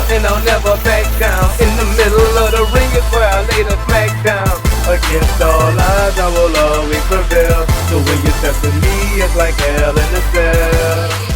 and I'll never back down. In the middle of the ring is where I lay the smack down. Against all odds, I will always prevail. So when you step to me, it's like hell in a cell.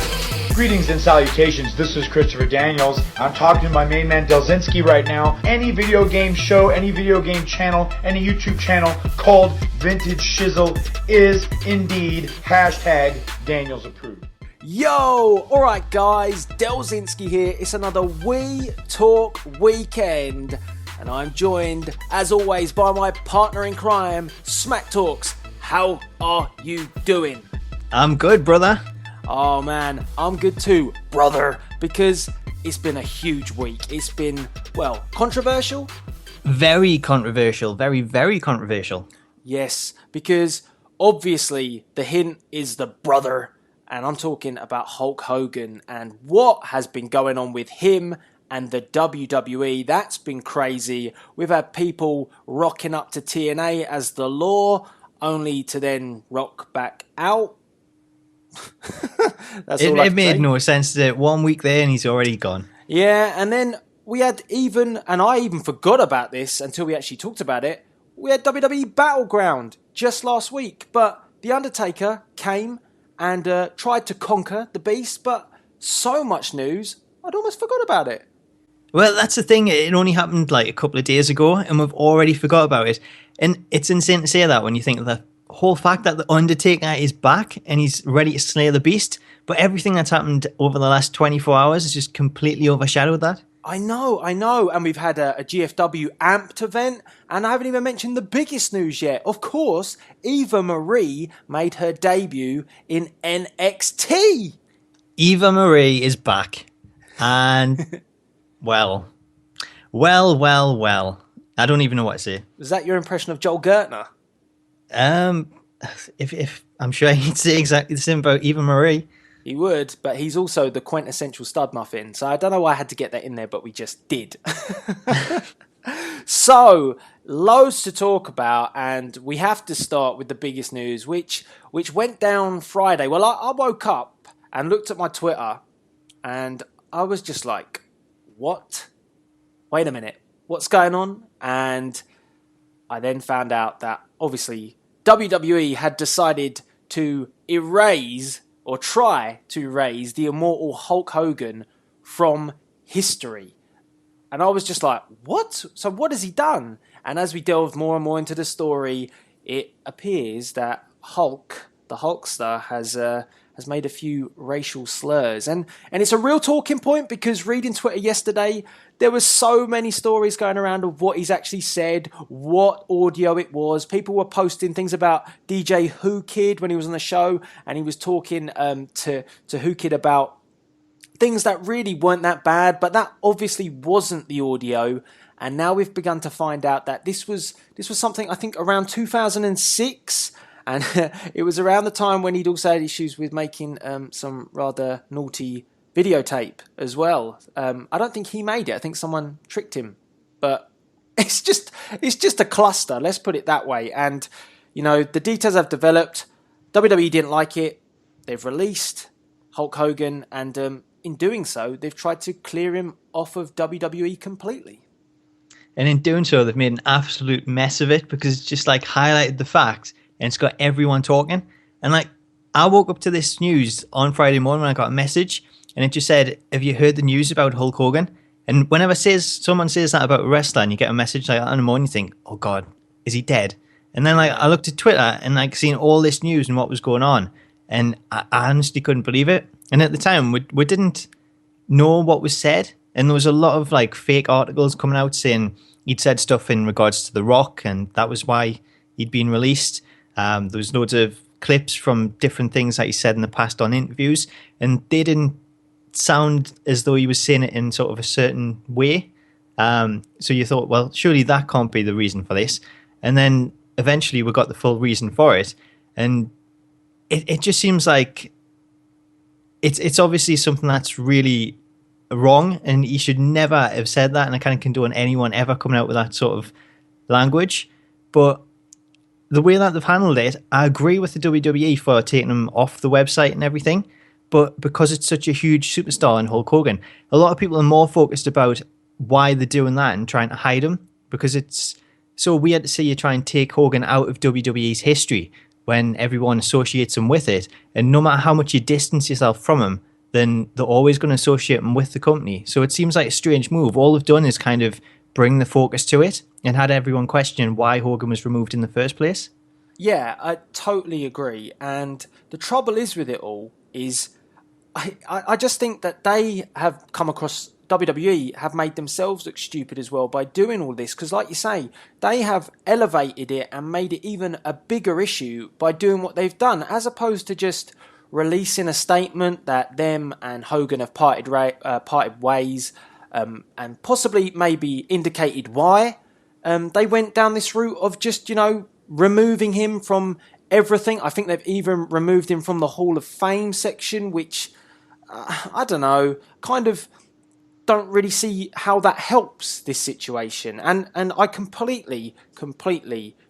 Greetings and salutations, this is Christopher Daniels. I'm talking to my main man Delzinski right now. Any video game show, any video game channel, any YouTube channel called Vintage Shizzle is indeed hashtag Daniels approved. Yo! Alright guys, Delzinski here. It's another We Talk Weekend. And I'm joined, as always, by my partner in crime, Smack Talks. How are you doing? I'm good, brother. Oh man, I'm good too, brother, because it's been a huge week. It's been, well, controversial? Very controversial. Very, very controversial. Yes, because obviously the hint is the brother, and I'm talking about Hulk Hogan and what has been going on with him and the WWE. That's been crazy. We've had people rocking up to TNA as the law, only to then rock back out. It made no sense that 1 week there and he's already gone. Yeah, and then we had and I even forgot about this until we actually talked about it, we had WWE Battleground just last week, but The Undertaker came and tried to conquer the beast, but so much news, I'd almost forgot about it. Well, that's the thing, it only happened like a couple of days ago and we've already forgot about it. And it's insane to say that when you think of the whole fact that The Undertaker is back and he's ready to slay the beast, but everything that's happened over the last 24 hours has just completely overshadowed that. I know, and we've had a GFW Amped event, and I haven't even mentioned the biggest news yet. Of course, Eva Marie made her debut in NXT. Eva Marie is back, and well. I don't even know what to say. Was that your impression of Joel Gertner? If I'm sure he'd say exactly the same about Eva Marie. He would, but he's also the quintessential stud muffin, so I don't know why I had to get that in there, but we just did. So, loads to talk about, and we have to start with the biggest news, which went down Friday. Well, I woke up and looked at my Twitter, and I was just like, what? Wait a minute, what's going on? And I then found out that, obviously, WWE had decided to erase or try to erase the immortal Hulk Hogan from history. And I was just like, what? So what has he done? And as we delved more and more into the story, it appears that Hulk, the Hulkster, has made a few racial slurs. And it's a real talking point because reading Twitter yesterday, there were so many stories going around of what he's actually said, what audio it was. People were posting things about DJ Who Kid when he was on the show, and he was talking to Who Kid about things that really weren't that bad, but that obviously wasn't the audio. And now we've begun to find out that this was something, I think, around 2006. And it was around the time when he'd also had issues with making some rather naughty videotape as well. I don't think he made it. I think someone tricked him. But it's just a cluster, let's put it that way. And, you know, the details have developed. WWE didn't like it. They've released Hulk Hogan. And in doing so, they've tried to clear him off of WWE completely. And in doing so, they've made an absolute mess of it because it's just like highlighted the fact and it's got everyone talking. And like, I woke up to this news on Friday morning when I got a message and it just said, have you heard the news about Hulk Hogan? And whenever someone says that about a wrestler and you get a message like that in the morning, you think, oh God, is he dead? And then like I looked at Twitter and like seeing all this news and what was going on. And I honestly couldn't believe it. And at the time, we didn't know what was said. And there was a lot of like fake articles coming out saying he'd said stuff in regards to The Rock and that was why he'd been released. There was loads of clips from different things that he said in the past on interviews, and they didn't sound as though he was saying it in sort of a certain way. So you thought, well, surely that can't be the reason for this. And then eventually we got the full reason for it. And it just seems like it's obviously something that's really wrong, and he should never have said that. And I kind of condone anyone ever coming out with that sort of language. But the way that they've handled it, I agree with the WWE for taking him off the website and everything. but because it's such a huge superstar in Hulk Hogan, a lot of people are more focused about why they're doing that and trying to hide him, because it's so weird to see you try and take Hogan out of WWE's history when everyone associates him with it. And no matter how much you distance yourself from him, then they're always going to associate him with the company. So it seems like a strange move. All they've done is kind of bring the focus to it and had everyone question why Hogan was removed in the first place. Yeah, I totally agree. And the trouble is with it all is I just think that they have come across, WWE have made themselves look stupid as well by doing all this. Because like you say, they have elevated it and made it even a bigger issue by doing what they've done, as opposed to just releasing a statement that them and Hogan have parted ways, and possibly maybe indicated why. They went down this route of just, removing him from everything. I think they've even removed him from the Hall of Fame section, which, I don't know, kind of don't really see how that helps this situation. And I completely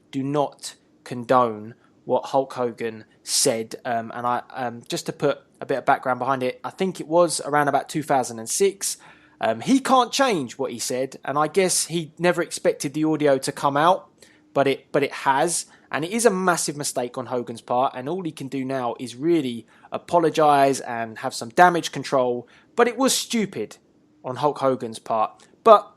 do not condone what Hulk Hogan said. And I just to put a bit of background behind it, I think it was around about 2006. He can't change what he said, and I guess he never expected the audio to come out, but it has, and it is a massive mistake on Hogan's part, and all he can do now is really apologise and have some damage control, but it was stupid on Hulk Hogan's part. But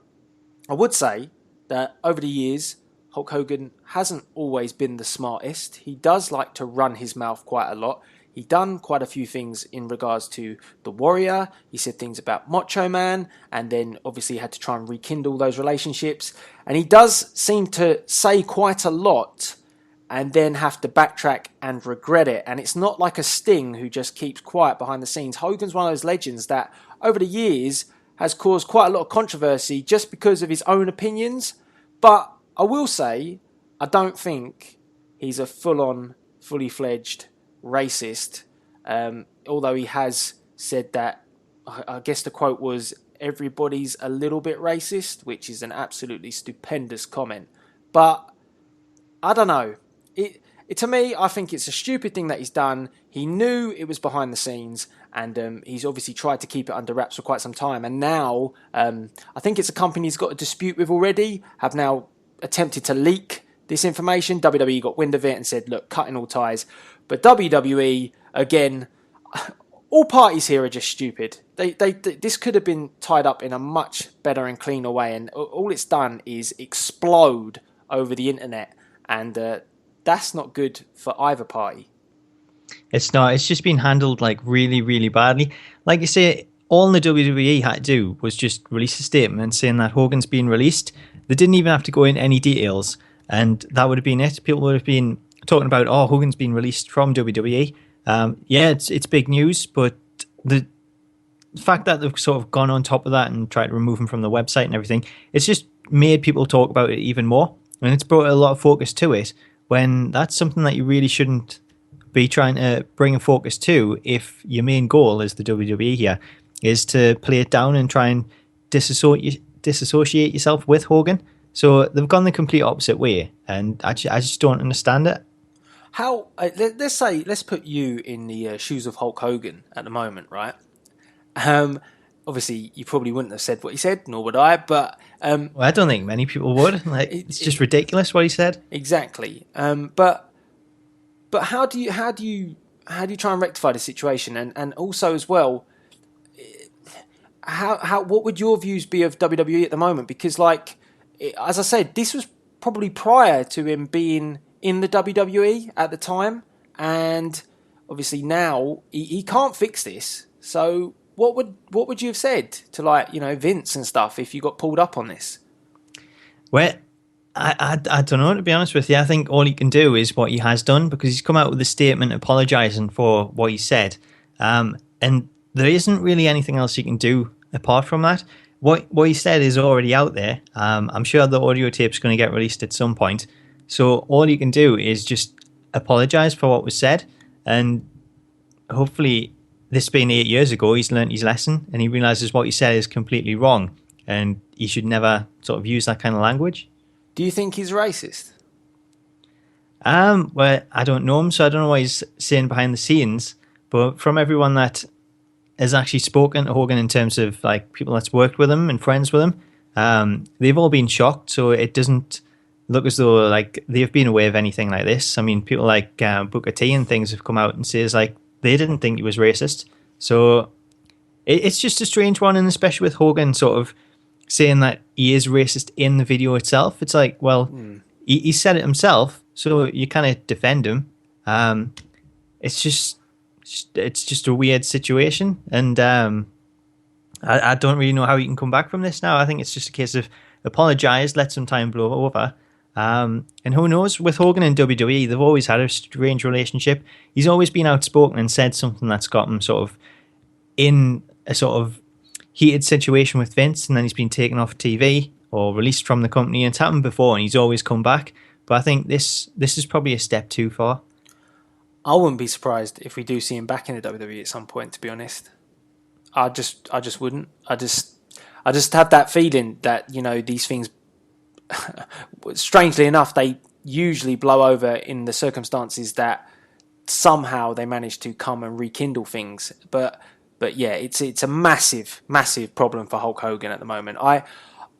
I would say that over the years, Hulk Hogan hasn't always been the smartest. He does like to run his mouth quite a lot. He done quite a few things in regards to the Warrior. He said things about Macho Man, and then obviously had to try and rekindle those relationships. And he does seem to say quite a lot and then have to backtrack and regret it. And it's not like a Sting who just keeps quiet behind the scenes. Hogan's one of those legends that over the years has caused quite a lot of controversy just because of his own opinions. But I will say, I don't think he's a full-on, fully-fledged racist, although he has said that, I guess the quote was, everybody's a little bit racist, which is an absolutely stupendous comment. But I don't know, to me, I think it's a stupid thing that he's done. He knew it was behind the scenes, and he's obviously tried to keep it under wraps for quite some time, and now I think it's a company he's got a dispute with already, have now attempted to leak this information. WWE got wind of it and said, look, cutting all ties. But WWE, again, all parties here are just stupid. This could have been tied up in a much better and cleaner way, and all it's done is explode over the internet, and that's not good for either party. It's not. It's just been handled like really, really badly. Like you say, all the WWE had to do was just release a statement saying that Hogan's been released. They didn't even have to go in any details, and that would have been it. People would have been talking about, oh, Hogan's been released from WWE. Yeah, it's big news, but the fact that they've sort of gone on top of that and tried to remove him from the website and everything, it's just made people talk about it even more, and it's brought a lot of focus to it, when that's something that you really shouldn't be trying to bring a focus to if your main goal as the WWE here is to play it down and try and disassociate yourself with Hogan. So they've gone the complete opposite way, and I just don't understand it. How, let's put you in the shoes of Hulk Hogan at the moment, right? Obviously, you probably wouldn't have said what he said, nor would I, but... well, I don't think many people would. Like, it's just ridiculous what he said. Exactly. But how do you try and rectify the situation? And also as well, what would your views be of WWE at the moment? Because, like, as I said, this was probably prior to him being in the WWE at the time, and obviously now he can't fix this. So what would you have said to, like, Vince and stuff if you got pulled up on this? Well, I don't know, to be honest with you. I think all he can do is what he has done, because he's come out with a statement apologising for what he said, and there isn't really anything else he can do apart from that. What he said is already out there. I'm sure the audio tape's going to get released at some point. So all you can do is just apologise for what was said, and hopefully, this being 8 years ago, he's learnt his lesson and he realises what he said is completely wrong, and he should never sort of use that kind of language. Do you think he's racist? Well, I don't know him, so I don't know what he's saying behind the scenes, but from everyone that has actually spoken to Hogan in terms of like people that's worked with him and friends with him. They've all been shocked, so it doesn't look as though like they've been aware of anything like this. I mean, people like Booker T and things have come out and says like they didn't think he was racist. So it's just a strange one, and especially with Hogan sort of saying that he is racist in the video itself. It's like, well, he said it himself, so you kind of defend him. It's just a weird situation, and I don't really know how he can come back from this now. I think it's just a case of apologise, let some time blow over. And who knows, with Hogan and WWE, they've always had a strange relationship. He's always been outspoken and said something that's got him sort of in a sort of heated situation with Vince, and then he's been taken off TV or released from the company. And it's happened before, and he's always come back. But I think this is probably a step too far. I wouldn't be surprised if we do see him back in the WWE at some point, to be honest. I just wouldn't. I just have that feeling that, you know, these things, strangely enough, they usually blow over in the circumstances that somehow they manage to come and rekindle things. But yeah, it's a massive problem for Hulk Hogan at the moment.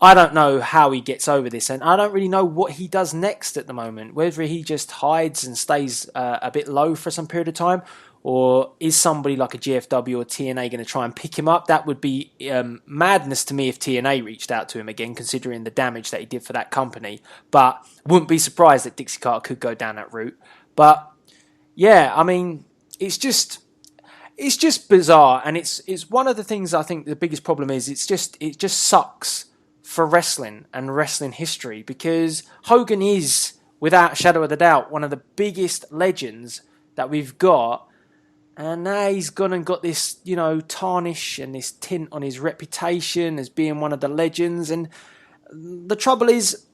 I don't know how he gets over this, and I don't really know what he does next at the moment. Whether he just hides and stays a bit low for some period of time, or is somebody like a GFW or TNA going to try and pick him up? That would be madness to me if TNA reached out to him again, considering the damage that he did for that company. But wouldn't be surprised that Dixie Carter could go down that route. But yeah, I mean, it's just bizarre, and it's one of the things I think the biggest problem is. It just sucks for wrestling and wrestling history, because Hogan is, without a shadow of a doubt, one of the biggest legends that we've got, and now he's gone and got this, you know, tarnish and this tint on his reputation as being one of the legends. And the trouble is,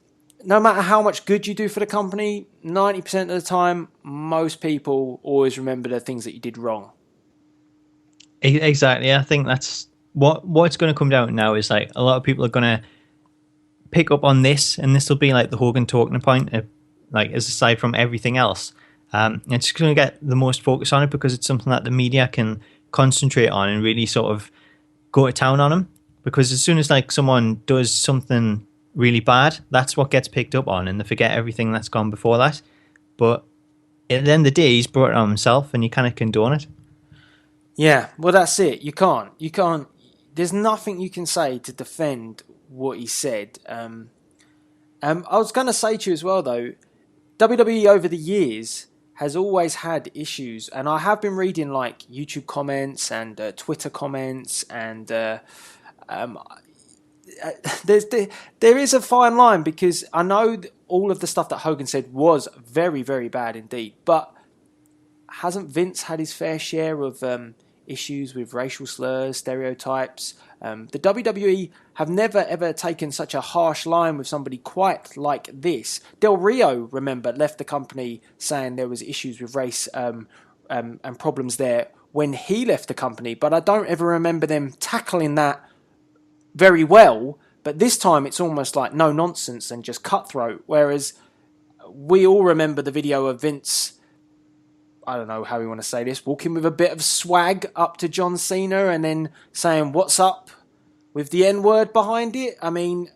no matter how much good you do for the company, 90% of the time, most people always remember the things that you did wrong. Exactly. I think that's what's going to come down now is like a lot of people are going to pick up on this, and this will be like the Hogan talking point, like as aside from everything else. It's just going to get the most focus on it because it's something that the media can concentrate on and really sort of go to town on him. Because as soon as like someone does something really bad, that's what gets picked up on, and they forget everything that's gone before that. But at the end of the day, he's brought it on himself, and you kind of condone it. Yeah, well, that's it. You can't. There's nothing you can say to defend what he said. I was going to say to you as well, though, WWE over the years has always had issues, and I have been reading like YouTube comments and Twitter comments, and there is a fine line, because I know all of the stuff that Hogan said was very, very bad indeed, but hasn't Vince had his fair share of issues with racial slurs, stereotypes? The WWE have never ever taken such a harsh line with somebody quite like this. Del Rio, remember, left the company saying there was issues with race and problems there when he left the company, but I don't ever remember them tackling that very well. But this time it's almost like no nonsense and just cutthroat, whereas we all remember the video of Vince, I don't know how we want to say this, walking with a bit of swag up to John Cena and then saying, "What's up?" with the N-word behind it. I mean,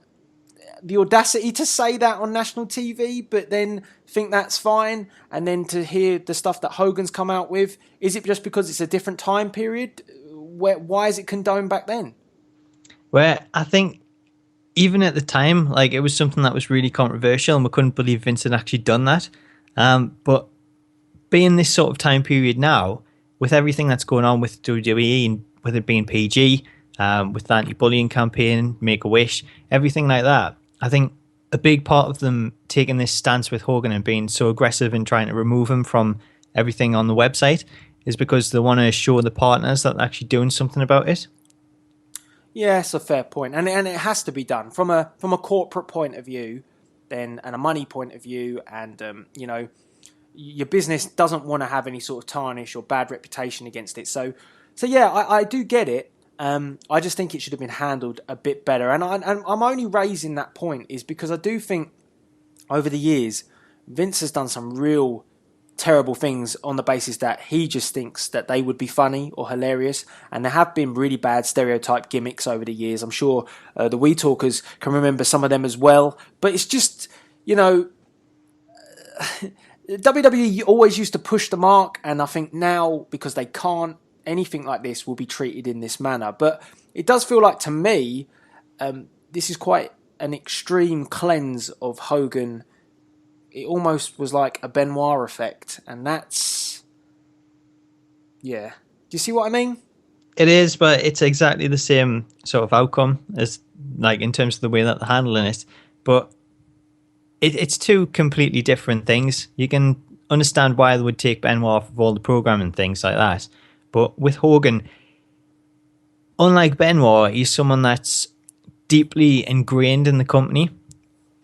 the audacity to say that on national TV, but then think that's fine, and then to hear the stuff that Hogan's come out with. Is it just because it's a different time period? Why is it condoned back then? Well, I think even at the time, like, it was something that was really controversial, and we couldn't believe Vince had actually done that. But being this sort of time period now, with everything that's going on with WWE, and with it being PG, with the anti-bullying campaign, Make-A-Wish, everything like that, I think a big part of them taking this stance with Hogan and being so aggressive in trying to remove him from everything on the website is because they want to show the partners that they're actually doing something about it. Yeah, it's a fair point, and it has to be done from a corporate point of view, then, and a money point of view, and you know, your business doesn't want to have any sort of tarnish or bad reputation against it. So yeah, I do get it. I just think it should have been handled a bit better, and I'm only raising that point is because I do think over the years Vince has done some real terrible things on the basis that he just thinks that they would be funny or hilarious. And there have been really bad stereotype gimmicks over the years. I'm sure the We Talkers can remember some of them as well. But it's just, you know, WWE always used to push the mark, and I think now, because they can't, anything like this will be treated in this manner. But it does feel like, to me, this is quite an extreme cleanse of Hogan. It almost was like a Benoit effect, and that's... Yeah. Do you see what I mean? It is, but it's exactly the same sort of outcome as, like, in terms of the way that they're handling it. But it's two completely different things. You can understand why they would take Benoit off of all the programming and things like that. But with Hogan, unlike Benoit, he's someone that's deeply ingrained in the company,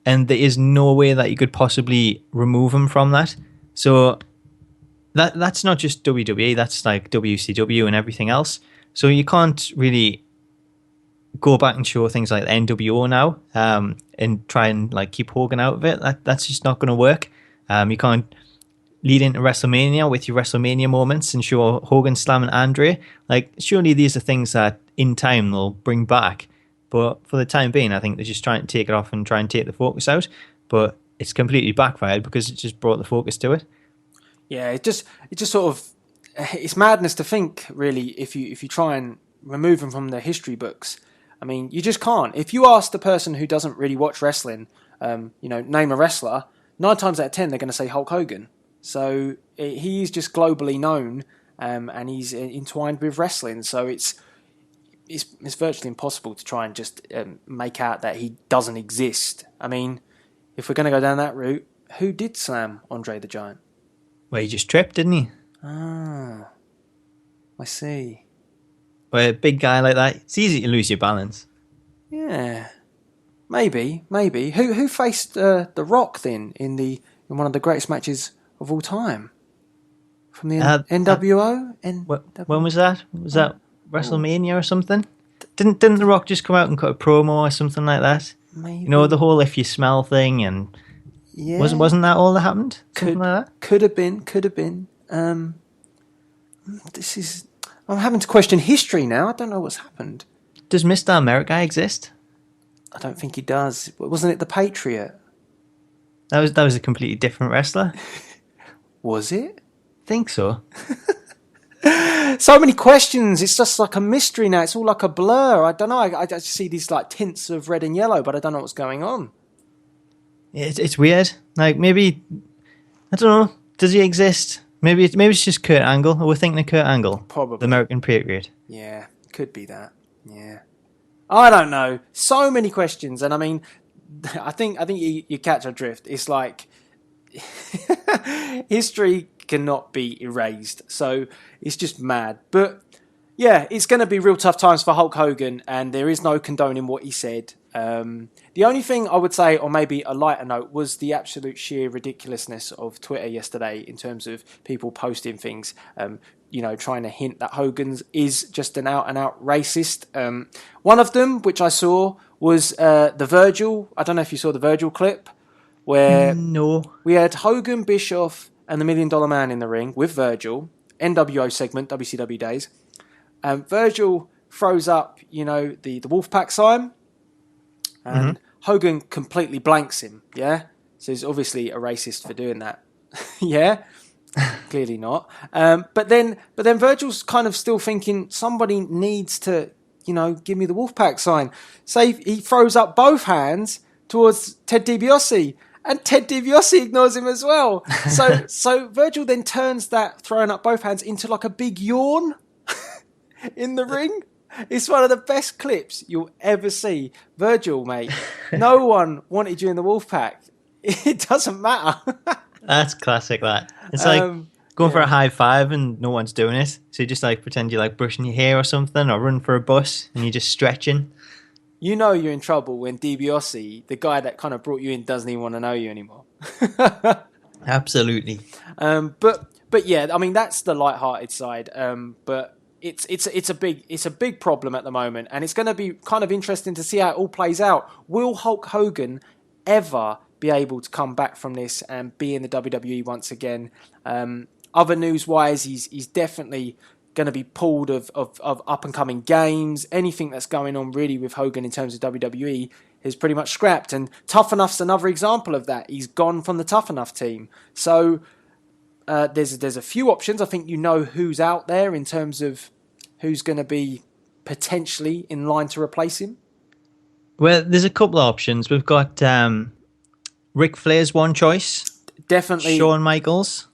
and there is no way that you could possibly remove him from that. So that's not just WWE, that's like WCW and everything else. So you can't really go back and show things like the NWO now and try and like keep Hogan out of it. That's just not going to work. You can't lead into WrestleMania with your WrestleMania moments and show Hogan slamming Andre. Like, surely these are things that in time they'll bring back. But for the time being, I think they're just trying to take it off and try and take the focus out. But it's completely backfired because it just brought the focus to it. Yeah, it just sort of, it's madness to think, really, if you try and remove them from the history books. I mean, you just can't. If you ask the person who doesn't really watch wrestling, name a wrestler, 9 times out of 10 they're going to say Hulk Hogan. So he is just globally known, and he's entwined with wrestling. So it's virtually impossible to try and just make out that he doesn't exist. I mean, if we're going to go down that route, who did slam Andre the Giant? Well, he just tripped, didn't he? Ah, I see. Well, a big guy like that, it's easy to lose your balance. Yeah, maybe. Who faced The Rock then in one of the greatest matches of all time? From the NWO? When was that? Was that WrestleMania or something? Didn't The Rock just come out and cut a promo or something like that? Maybe. You know, the whole if you smell thing, and yeah. wasn't that all that happened? Something like that? Could have been. I'm having to question history now. I don't know what's happened. Does Mr. America exist? I don't think he does. Wasn't it the Patriot? That was a completely different wrestler. Was it? Think so. So many questions. It's just like a mystery now. It's all like a blur. I don't know. I just see these like tints of red and yellow, but I don't know what's going on. It's weird. Like, maybe, I don't know. Does he exist? Maybe it's just Kurt Angle. Or we're thinking of Kurt Angle. Probably. The American Patriot. Yeah, could be that. Yeah. I don't know. So many questions. And I mean, I think you catch a drift. It's like history cannot be erased. So it's just mad. But yeah, it's going to be real tough times for Hulk Hogan, and there is no condoning what he said. The only thing I would say, or maybe a lighter note, was the absolute sheer ridiculousness of Twitter yesterday in terms of people posting things, trying to hint that Hogan's is just an out-and-out racist. One of them, which I saw, was the Virgil. I don't know if you saw the Virgil clip, where No. we had Hogan, Bischoff, and the $1 Million Man in the ring with Virgil, NWO segment, WCW days. Virgil throws up, the Wolfpack sign, and Hogan completely blanks him, yeah? So he's obviously a racist for doing that. Yeah? Clearly not. But then Virgil's kind of still thinking somebody needs to, give me the Wolfpack sign. So he throws up both hands towards Ted DiBiase, and Ted DiBiase ignores him as well. So Virgil then turns that throwing up both hands into like a big yawn in the ring. It's one of the best clips you'll ever see. Virgil, mate, no one wanted you in the Wolfpack. It doesn't matter. That's classic, that. It's like going for a high five and no one's doing it. So you just like pretend you're like brushing your hair or something, or run for a bus and you're just stretching. You know you're in trouble when DiBiase, the guy that kind of brought you in, doesn't even want to know you anymore. Absolutely. But yeah, I mean, that's the light-hearted side. But it's a big problem at the moment, and it's going to be kind of interesting to see how it all plays out. Will Hulk Hogan ever be able to come back from this and be in the WWE once again. Other news-wise, he's definitely going to be pulled of up-and-coming games. Anything that's going on really with Hogan in terms of WWE is pretty much scrapped. And Tough Enough's another example of that. He's gone from the Tough Enough team. So there's a few options. I think you know who's out there in terms of who's going to be potentially in line to replace him. Well, there's a couple of options. We've got Ric Flair's one choice. Definitely. Shawn Michaels.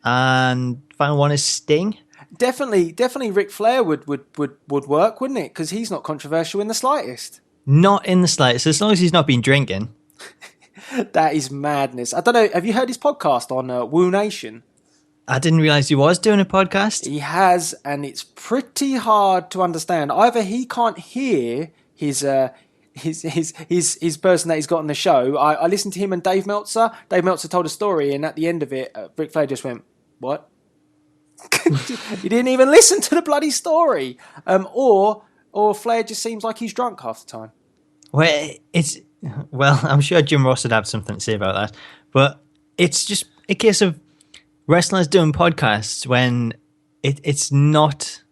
And final one is Sting. Definitely Ric Flair would work, wouldn't it? Because he's not controversial in the slightest. Not in the slightest, as long as he's not been drinking. That is madness. I don't know, have you heard his podcast on Woo Nation? I didn't realise he was doing a podcast. He has, and it's pretty hard to understand. Either he can't hear his person that he's got on the show. I listened to him and Dave Meltzer. Dave Meltzer told a story, and at the end of it, Ric Flair just went, "What?" He didn't even listen to the bloody story. Or Flair just seems like he's drunk half the time. Well, I'm sure Jim Ross would have something to say about that. But it's just a case of wrestlers doing podcasts when it's not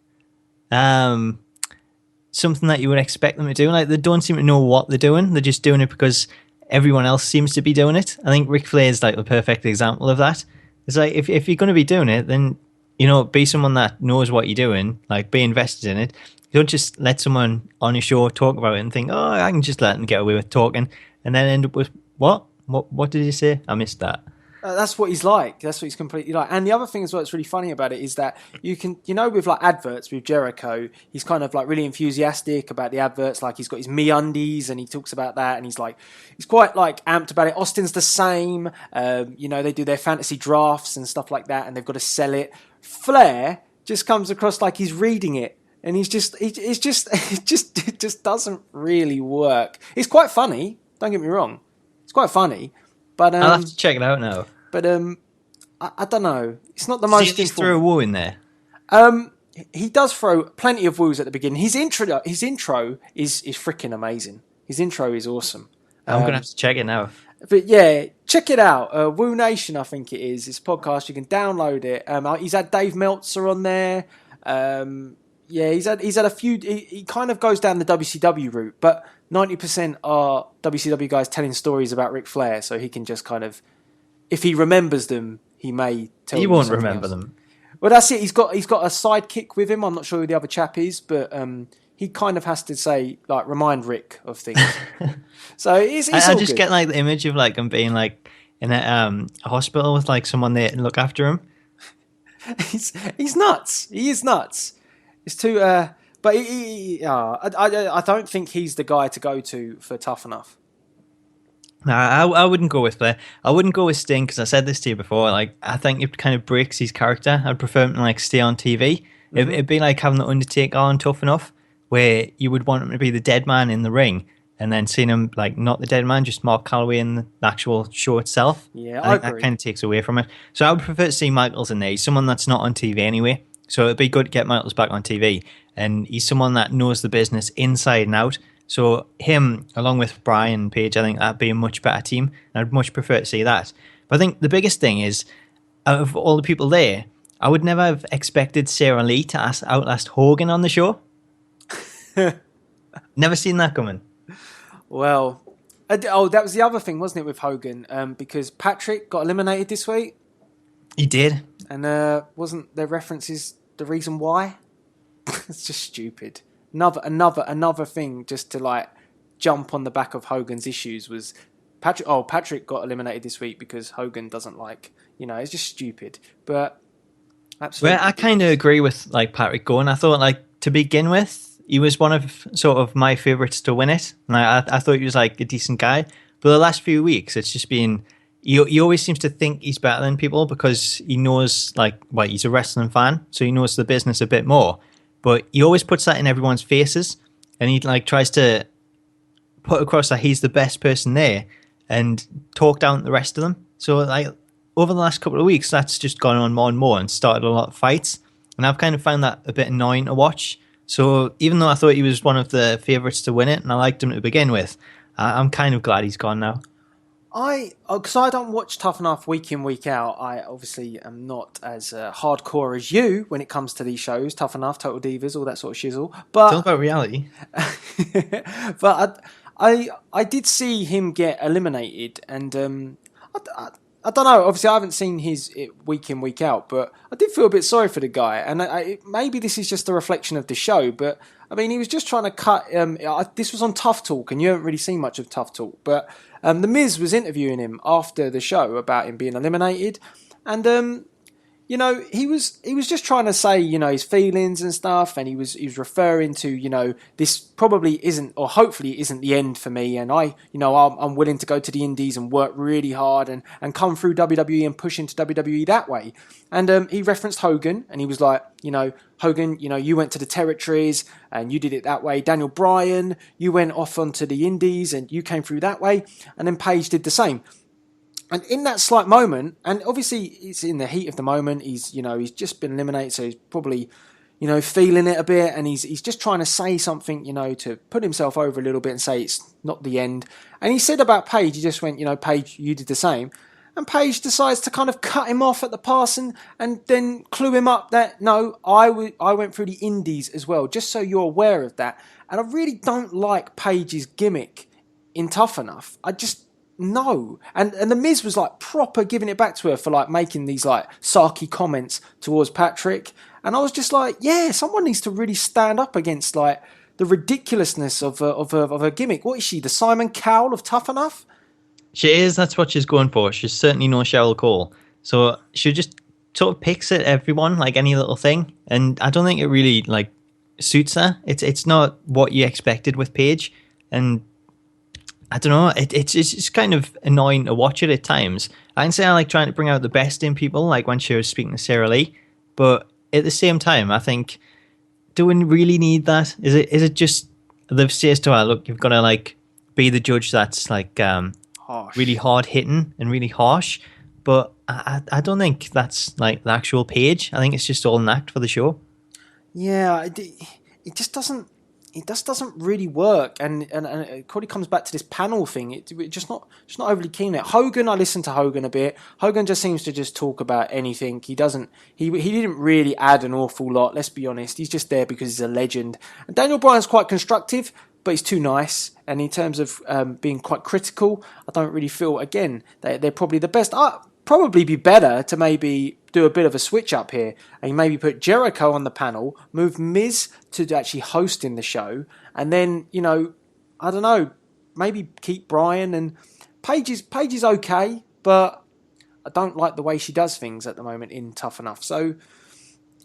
something that you would expect them to do. Like, they don't seem to know what they're doing. They're just doing it because everyone else seems to be doing it. I think Ric Flair is like the perfect example of that. It's like, if you're going to be doing it, then, you know, be someone that knows what you're doing, like be invested in it. You don't just let someone on your show talk about it and think, oh, I can just let them get away with talking, and then end up with, what did you say? I missed that. That's what he's like. That's what he's completely like. And the other thing as well that's really funny about it is that you can, you know, with like adverts with Jericho, he's kind of like really enthusiastic about the adverts. Like, he's got his MeUndies and he talks about that, and he's quite like amped about it. Austin's the same. You know, they do their fantasy drafts and stuff like that, and they've got to sell it. Flair just comes across like he's reading it, and it just doesn't really work. It's quite funny. Don't get me wrong. It's quite funny. But I'll have to check it out now. But I don't know. It's not the most. He threw a woo in there. He does throw plenty of woos at the beginning. His intro is freaking amazing. His intro is awesome. I'm gonna have to check it now. But yeah, check it out. Woo Nation, I think it is. It's a podcast. You can download it. He's had Dave Meltzer on there. Yeah, he's had a few. He kind of goes down the WCW route, but 90% are WCW guys telling stories about Ric Flair, so he can just kind of, if he remembers them, he may tell. He won't remember them. Well, that's it. He's got a sidekick with him. I'm not sure who the other chap is, but he kind of has to say, like, remind Rick of things. So it's I all just good. get like the image of like him being like in a hospital with like someone there to look after him. He's nuts. He is nuts. It's too. But I don't think he's the guy to go to for Tough Enough. Nah, I wouldn't go with Flair. I wouldn't go with Sting, because I said this to you before. Like, I think it kind of breaks his character. I'd prefer him to like stay on TV. Mm-hmm. It'd be like having the Undertaker on Tough Enough, where you would want him to be the dead man in the ring, and then seeing him like not the dead man, just Mark Calloway in the actual show itself. Yeah, I think agree. that kind of takes away from it. So I would prefer to see Michaels in there. He's someone that's not on TV anyway. So it'd be good to get Michaels back on TV. And he's someone that knows the business inside and out. So him, along with Brian Page, I think that'd be a much better team. And I'd much prefer to see that. But I think the biggest thing is, out of all the people there, I would never have expected Sarah Lee to outlast Hogan on the show. Never seen that coming. Well, that was the other thing, wasn't it, with Hogan? Because Patrick got eliminated this week. He did. And wasn't there references the reason why? It's just stupid. Another thing just to like jump on the back of Hogan's issues was Patrick got eliminated this week because Hogan doesn't like, it's just stupid. But absolutely. Well, I kind of agree with like Patrick going. I thought like to begin with, he was one of sort of my favourites to win it. And I thought he was like a decent guy. But the last few weeks, it's just been, he always seems to think he's better than people because he knows he's a wrestling fan. So he knows the business a bit more. But he always puts that in everyone's faces, and he like tries to put across that he's the best person there and talk down the rest of them. So like over the last couple of weeks, that's just gone on more and more and started a lot of fights. And I've kind of found that a bit annoying to watch. So even though I thought he was one of the favourites to win it, and I liked him to begin with, I'm kind of glad he's gone now. Because I don't watch Tough Enough week in, week out. I obviously am not as hardcore as you when it comes to these shows. Tough Enough, Total Divas, all that sort of shizzle. But It's all about reality. but I did see him get eliminated, and I don't know. Obviously, I haven't seen his week in, week out, but I did feel a bit sorry for the guy. And maybe this is just a reflection of the show, but I mean, he was just trying to cut. This was on Tough Talk, and you haven't really seen much of Tough Talk, but The Miz was interviewing him after the show about him being eliminated, and you know, he was just trying to say, you know, his feelings and stuff, and he was referring to, you know, this probably isn't, or hopefully isn't the end for me, and I'm willing to go to the indies and work really hard and come through WWE and push into WWE that way. And he referenced Hogan, and he was like, you know, Hogan, you know, you went to the territories and you did it that way. Daniel Bryan, you went off onto the indies and you came through that way, and then Paige did the same. And in that slight moment, and obviously it's in the heat of the moment, he's just been eliminated, so he's probably, you know, feeling it a bit, and he's just trying to say something, you know, to put himself over a little bit and say it's not the end. And he said about Paige, he just went, you know, Paige, you did the same. And Paige decides to kind of cut him off at the pass and then clue him up that, no, I went through the indies as well, just so you're aware of that. And I really don't like Paige's gimmick in Tough Enough. No. And The Miz was like proper giving it back to her for like making these like sarky comments towards Patrick. And I was just like, yeah, someone needs to really stand up against like the ridiculousness of her gimmick. What is she, the Simon Cowell of Tough Enough? She is, that's what she's going for. She's certainly no Cheryl Cole. So she just sort of picks at everyone, like any little thing. And I don't think it really like suits her. It's not what you expected with Paige. And I don't know, it's just kind of annoying to watch it at times. I can say I like trying to bring out the best in people, like when she was speaking to Sarah Lee, but at the same time, I think, do we really need that? Is it just, they've said to her, look, you've got to like be the judge that's like really hard hitting and really harsh, but I don't think that's like the actual Paige. I think it's just all an act for the show. Yeah, it just doesn't. It just doesn't really work, and it probably comes back to this panel thing. It's just not overly keen on it. Hogan, I listen to Hogan a bit. Hogan just seems to just talk about anything. He didn't really add an awful lot. Let's be honest. He's just there because he's a legend. And Daniel Bryan's quite constructive, but he's too nice. And in terms of being quite critical, I don't really feel, again, they're probably the best. Probably be better to maybe do a bit of a switch up here and maybe put Jericho on the panel, move Miz to actually hosting the show, and then, you know, I don't know, maybe keep Bryan. And Paige is okay, but I don't like the way she does things at the moment in Tough Enough. So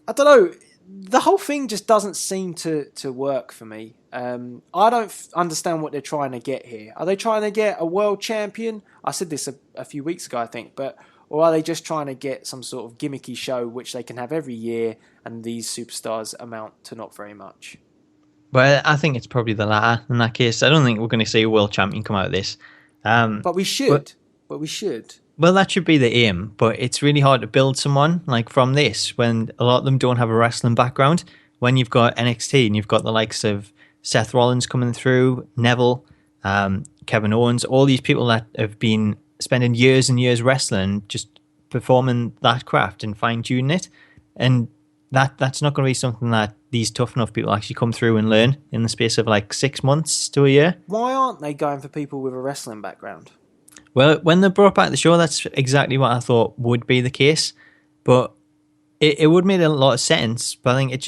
I don't know, the whole thing just doesn't seem to work for me. I don't understand what they're trying to get here. Are they trying to get a world champion? I said this a few weeks ago, I think, or are they just trying to get some sort of gimmicky show which they can have every year, and these superstars amount to not very much? Well, I think it's probably the latter in that case. I don't think we're going to see a world champion come out of this. But we should. But we should. Well, that should be the aim, but it's really hard to build someone like from this when a lot of them don't have a wrestling background. When you've got NXT and you've got the likes of Seth Rollins coming through, Neville, Kevin Owens, all these people that have been spending years and years wrestling, just performing that craft and fine-tuning it. And that's not going to be something that these Tough Enough people actually come through and learn in the space of like 6 months to a year. Why aren't they going for people with a wrestling background? Well, when they brought back the show, that's exactly what I thought would be the case. But it would make a lot of sense. But I think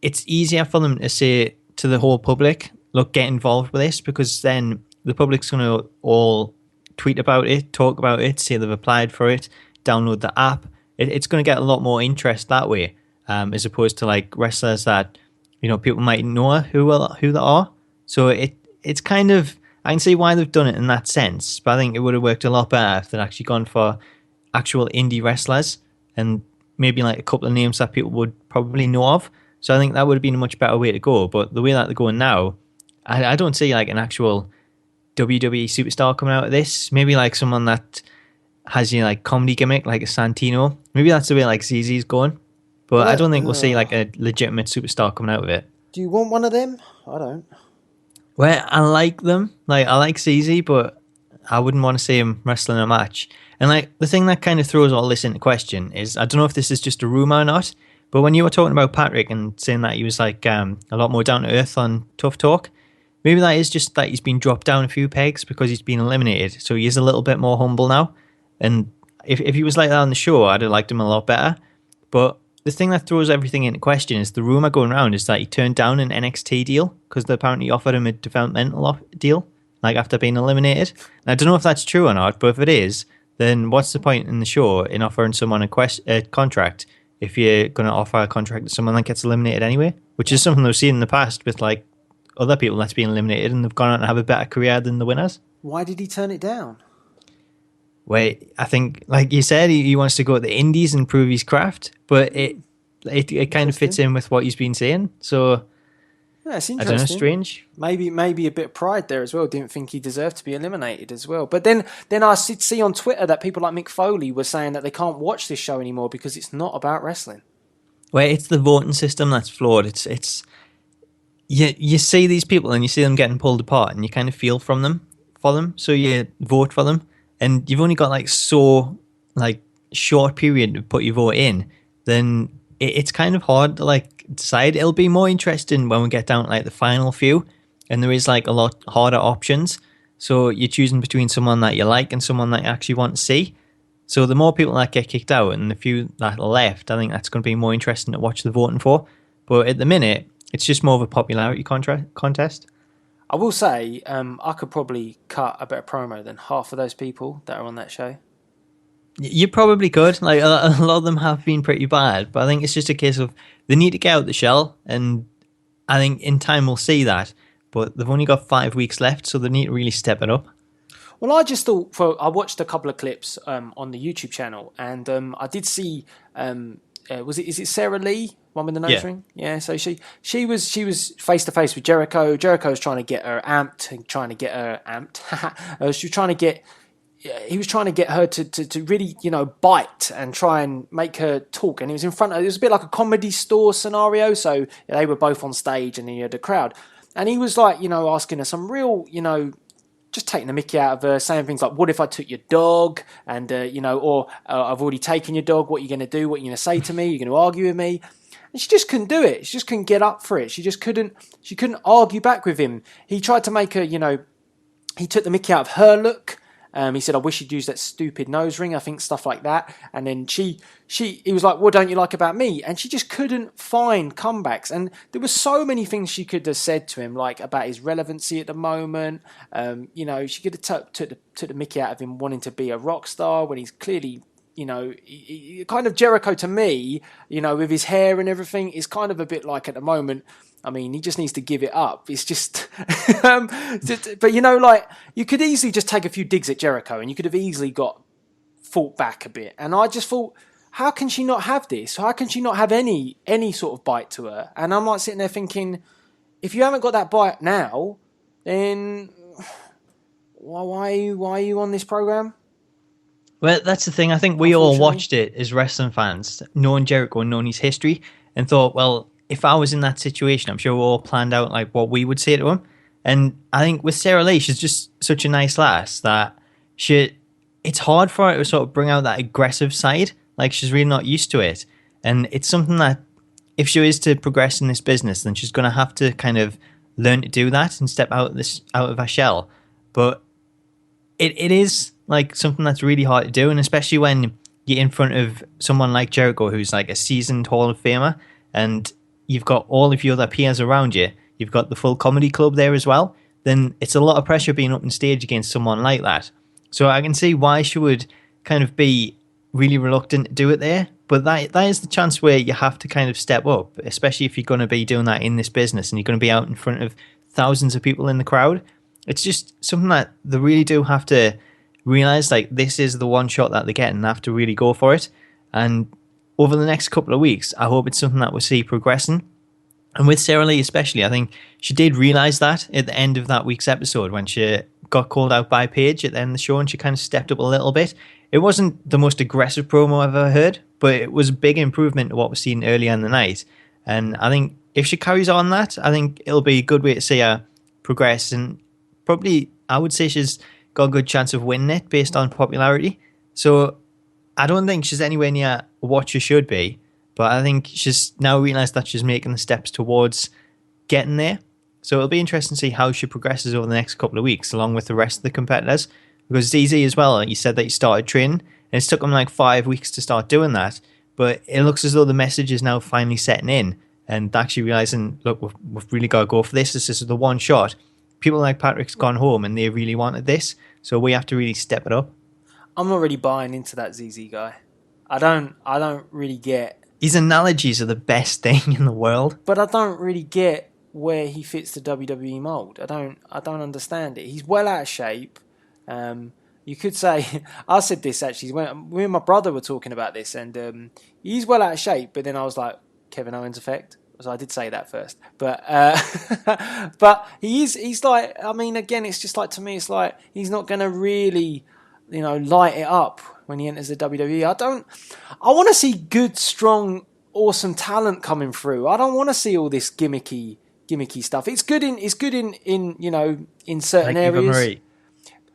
it's easier for them to say to the whole public, look, get involved with this, because then the public's going to all tweet about it, talk about it, say they've applied for it, download the app. It's going to get a lot more interest that way, as opposed to like wrestlers that, you know, people might know who they are. So it's kind of, I can see why they've done it in that sense, but I think it would have worked a lot better if they'd actually gone for actual indie wrestlers and maybe like a couple of names that people would probably know of. So I think that would have been a much better way to go. But the way that they're going now, I don't see like an actual WWE superstar coming out of this. Maybe like someone that has, you know, like comedy gimmick, like a Santino. Maybe that's the way like ZZ's going. But I don't think we'll see like a legitimate superstar coming out of it. Do you want one of them? I don't. Well, I like them. Like I like ZZ, but I wouldn't want to see him wrestling a match. And like the thing that kind of throws all this into question is, I don't know if this is just a rumor or not, but when you were talking about Patrick and saying that he was like a lot more down to earth on Tough Talk, maybe that is just that he's been dropped down a few pegs because he's been eliminated. So he is a little bit more humble now. And if he was like that on the show, I'd have liked him a lot better. But the thing that throws everything into question is the rumor going around is that he turned down an NXT deal because they apparently offered him a developmental deal, like after being eliminated. And I don't know if that's true or not, but if it is, then what's the point in the show in offering someone a contract if you're going to offer a contract to someone that gets eliminated anyway? Which is something we've seen in the past with like other people that's been eliminated and they've gone on to have a better career than the winners. Why did he turn it down? Wait, I think, like you said, he wants to go to the Indies and prove his craft, but it kind of fits in with what he's been saying. So yeah, it's I interesting. don't know, strange. Maybe a bit of pride there as well. Didn't think he deserved to be eliminated as well. But then I see on Twitter that people like Mick Foley were saying that they can't watch this show anymore because it's not about wrestling. Well, it's the voting system that's flawed. It's you see these people and you see them getting pulled apart and you kind of feel for them, so you vote for them, and you've only got like so like short period to put your vote in. Then it's kind of hard to like decide. It'll be more interesting when we get down to like the final few and there is like a lot harder options. So you're choosing between someone that you like and someone that you actually want to see. So the more people that get kicked out and the few that are left, I think that's going to be more interesting to watch the voting for. But at the minute, it's just more of a popularity contest. I will say, I could probably cut a better promo than half of those people that are on that show. You probably could. Like a lot of them have been pretty bad, but I think it's just a case of they need to get out the shell, and I think in time we'll see that. But they've only got 5 weeks left, so they need to really step it up. Well, I just thought, I watched a couple of clips on the YouTube channel, and I did see, is it Sarah Lee, one with the nose ring? Yeah, so she was face to face with Jericho. Jericho was trying to get her amped. He was trying to get her to really, bite and try and make her talk. And it was it was a bit like a comedy store scenario. So they were both on stage and then you had the crowd. And he was like, asking her some real, just taking the mickey out of her, saying things like, what if I took your dog? And, or I've already taken your dog. What are you going to do? What are you going to say to me? You're going to argue with me? And she just couldn't do it. She just couldn't get up for it. She couldn't argue back with him. He tried to make her, he took the mickey out of her look. He said, I wish you'd use that stupid nose ring. I think stuff like that. And then he was like, what don't you like about me? And she just couldn't find comebacks. And there were so many things she could have said to him, like about his relevancy at the moment. She could have took the mickey out of him wanting to be a rock star when he's clearly, he kind of Jericho to me, with his hair and everything, is kind of a bit like at the moment. I mean, he just needs to give it up. It's just, but you could easily just take a few digs at Jericho and you could have easily fought back a bit. And I just thought, how can she not have this? How can she not have any sort of bite to her? And I'm like sitting there thinking, if you haven't got that bite now, then why are you on this program? Well, that's the thing. I think we all watched it as wrestling fans, knowing Jericho and knowing his history, and thought, well, if I was in that situation, I'm sure we all planned out like what we would say to him. And I think with Sarah Lee, she's just such a nice lass that it's hard for her to sort of bring out that aggressive side. Like she's really not used to it. And it's something that if she is to progress in this business, then she's going to have to kind of learn to do that and step out of her shell. But it is like something that's really hard to do. And especially when you're in front of someone like Jericho, who's like a seasoned Hall of Famer, and you've got all of your other peers around you, you've got the full comedy club there as well, then it's a lot of pressure being up on stage against someone like that. So I can see why she would kind of be really reluctant to do it there, but that is the chance where you have to kind of step up, especially if you're going to be doing that in this business and you're going to be out in front of thousands of people in the crowd. It's just something that they really do have to realise, like, this is the one shot that they get and they have to really go for it. And over the next couple of weeks, I hope it's something that we'll see progressing. And with Sarah Lee especially, I think she did realise that at the end of that week's episode when she got called out by Paige at the end of the show and she kind of stepped up a little bit. It wasn't the most aggressive promo I've ever heard, but it was a big improvement to what we've seen earlier in the night. And I think if she carries on that, I think it'll be a good way to see her progress. And probably, I would say she's got a good chance of winning it based on popularity. So I don't think she's anywhere near what she should be, but I think she's now realised that she's making the steps towards getting there. So it'll be interesting to see how she progresses over the next couple of weeks, along with the rest of the competitors. Because ZZ as well, he said that he started training, and it's took him like 5 weeks to start doing that. But it looks as though the message is now finally setting in, and actually realising, look, we've really got to go for this. This is the one shot. People like Patrick's gone home, and they really wanted this, so we have to really step it up. I'm not really buying into that ZZ guy. I don't really get. His analogies are the best thing in the world. But I don't really get where he fits the WWE mold. I don't understand it. He's well out of shape. You could say, I said this actually when me and my brother were talking about this, and he's well out of shape. But then I was like, Kevin Owens effect. So I did say that first, but but he's like, I mean, again, it's just like, to me, it's like he's not going to really, light it up when he enters the WWE. I want to see good, strong, awesome talent coming through. I don't want to see all this gimmicky stuff. It's good in in certain like Eva areas. Marie.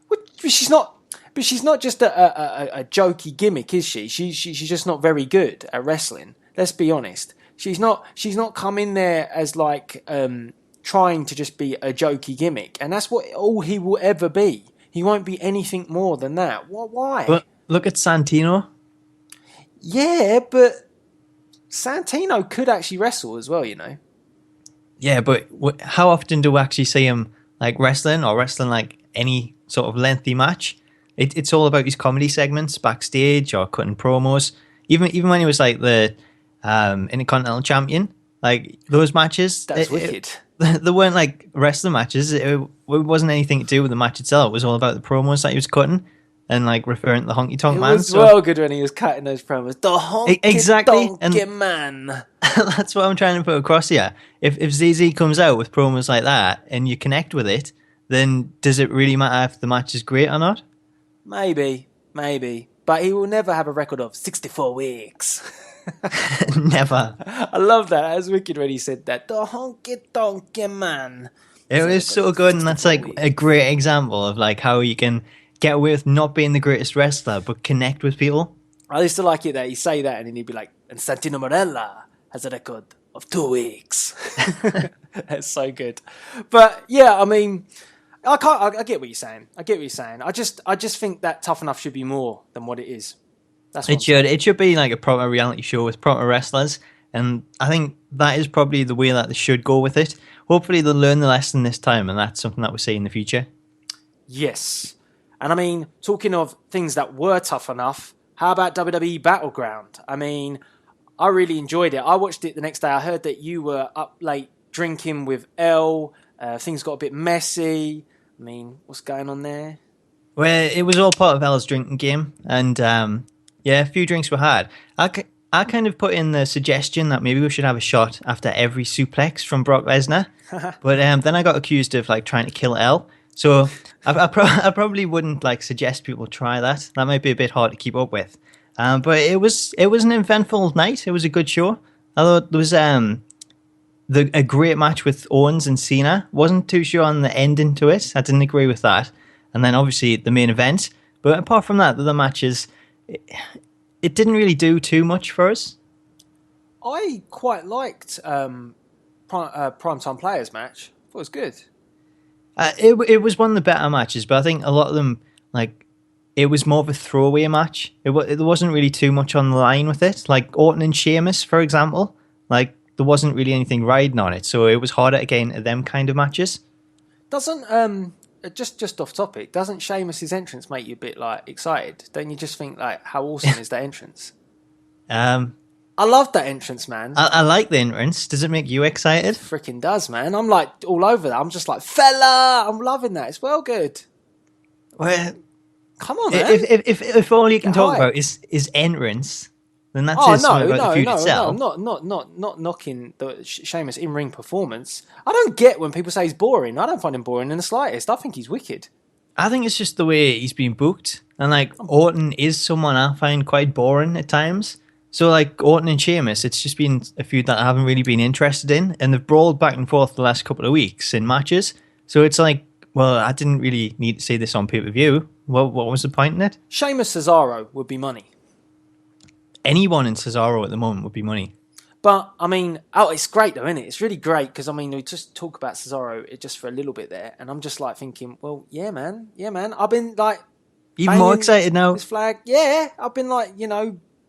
But she's not just a jokey gimmick, is she? She's just not very good at wrestling. Let's be honest. She's not come in there as like trying to just be a jokey gimmick, and that's what all he will ever be. He won't be anything more than that. Why? But look at Santino. Yeah, but Santino could actually wrestle as well, Yeah, but how often do we actually see him like wrestling like any sort of lengthy match? It's all about his comedy segments backstage or cutting promos. Even when he was like the Intercontinental Champion, like those matches, That's wicked. They weren't like wrestling matches. It wasn't anything to do with the match itself. It was all about the promos that he was cutting and like referring to the honky tonk man. It was well good when he was cutting those promos. The honky tonk man. That's what I'm trying to put across here. If ZZ comes out with promos like that and you connect with it, then does it really matter if the match is great or not? Maybe. But he will never have a record of 64 weeks. Never. I love that. That was wicked when he said that. The honky tonk man. It was so good, and that's like a great example of like how you can get away with not being the greatest wrestler, but connect with people. I used to like it that he'd say that and then he'd be like, and Santino Marella has a record of 2 weeks. That's so good. But yeah, I mean, I get what you're saying. I just think that Tough Enough should be more than what it is. That's what It should be like a proper reality show with proper wrestlers, and I think that is probably the way that they should go with it. Hopefully they'll learn the lesson this time, and that's something that we'll see in the future. Yes. And I mean, talking of things that were tough enough, how about WWE Battleground? I mean, I really enjoyed it. I watched it the next day. I heard that you were up late drinking with Elle. Things got a bit messy. I mean, what's going on there? Well, it was all part of Elle's drinking game, and yeah, a few drinks were had. I kind of put in the suggestion that maybe we should have a shot after every suplex from Brock Lesnar, but then I got accused of like trying to kill Elle. So I probably wouldn't like suggest people try that. That might be a bit hard to keep up with. But it was an eventful night. It was a good show. Although there was a great match with Owens and Cena. Wasn't too sure on the ending to it. I didn't agree with that. And then obviously the main event. But apart from that, the other matches, it didn't really do too much for us. I quite liked Primetime Players match. I thought it was good. It was one of the better matches, but I think a lot of them, like, it was more of a throwaway match. There wasn't really too much on the line with it. Like Orton and Sheamus, for example, like there wasn't really anything riding on it, so it was harder to get into them kind of matches. Doesn't just off topic, doesn't Sheamus's entrance make you a bit like excited? Don't you just think like, how awesome is that entrance? I love that entrance, man. I like the entrance. Does it make you excited? It freaking does, man. I'm like all over that. I'm just like, fella, I'm loving that. It's well good. Well, come on, man. If all you can talk about is entrance, then that's something about the feud itself. No, not knocking the Sheamus in-ring performance. I don't get when people say he's boring. I don't find him boring in the slightest. I think he's wicked. I think it's just the way he's been booked. And like Orton is someone I find quite boring at times. So like Orton and Sheamus, it's just been a feud that I haven't really been interested in. And they've brawled back and forth the last couple of weeks in matches. So it's like, Well, I didn't really need to see this on pay-per-view. What was the point in it? Sheamus Cesaro would be money. Anyone in Cesaro at the moment would be money. But, I mean, it's great though, isn't it? It's really great because, I mean, we just talk about Cesaro just for a little bit there, and I'm just like thinking, well, yeah, man. I've been like... Even more excited now. This flag. Yeah, I've been like,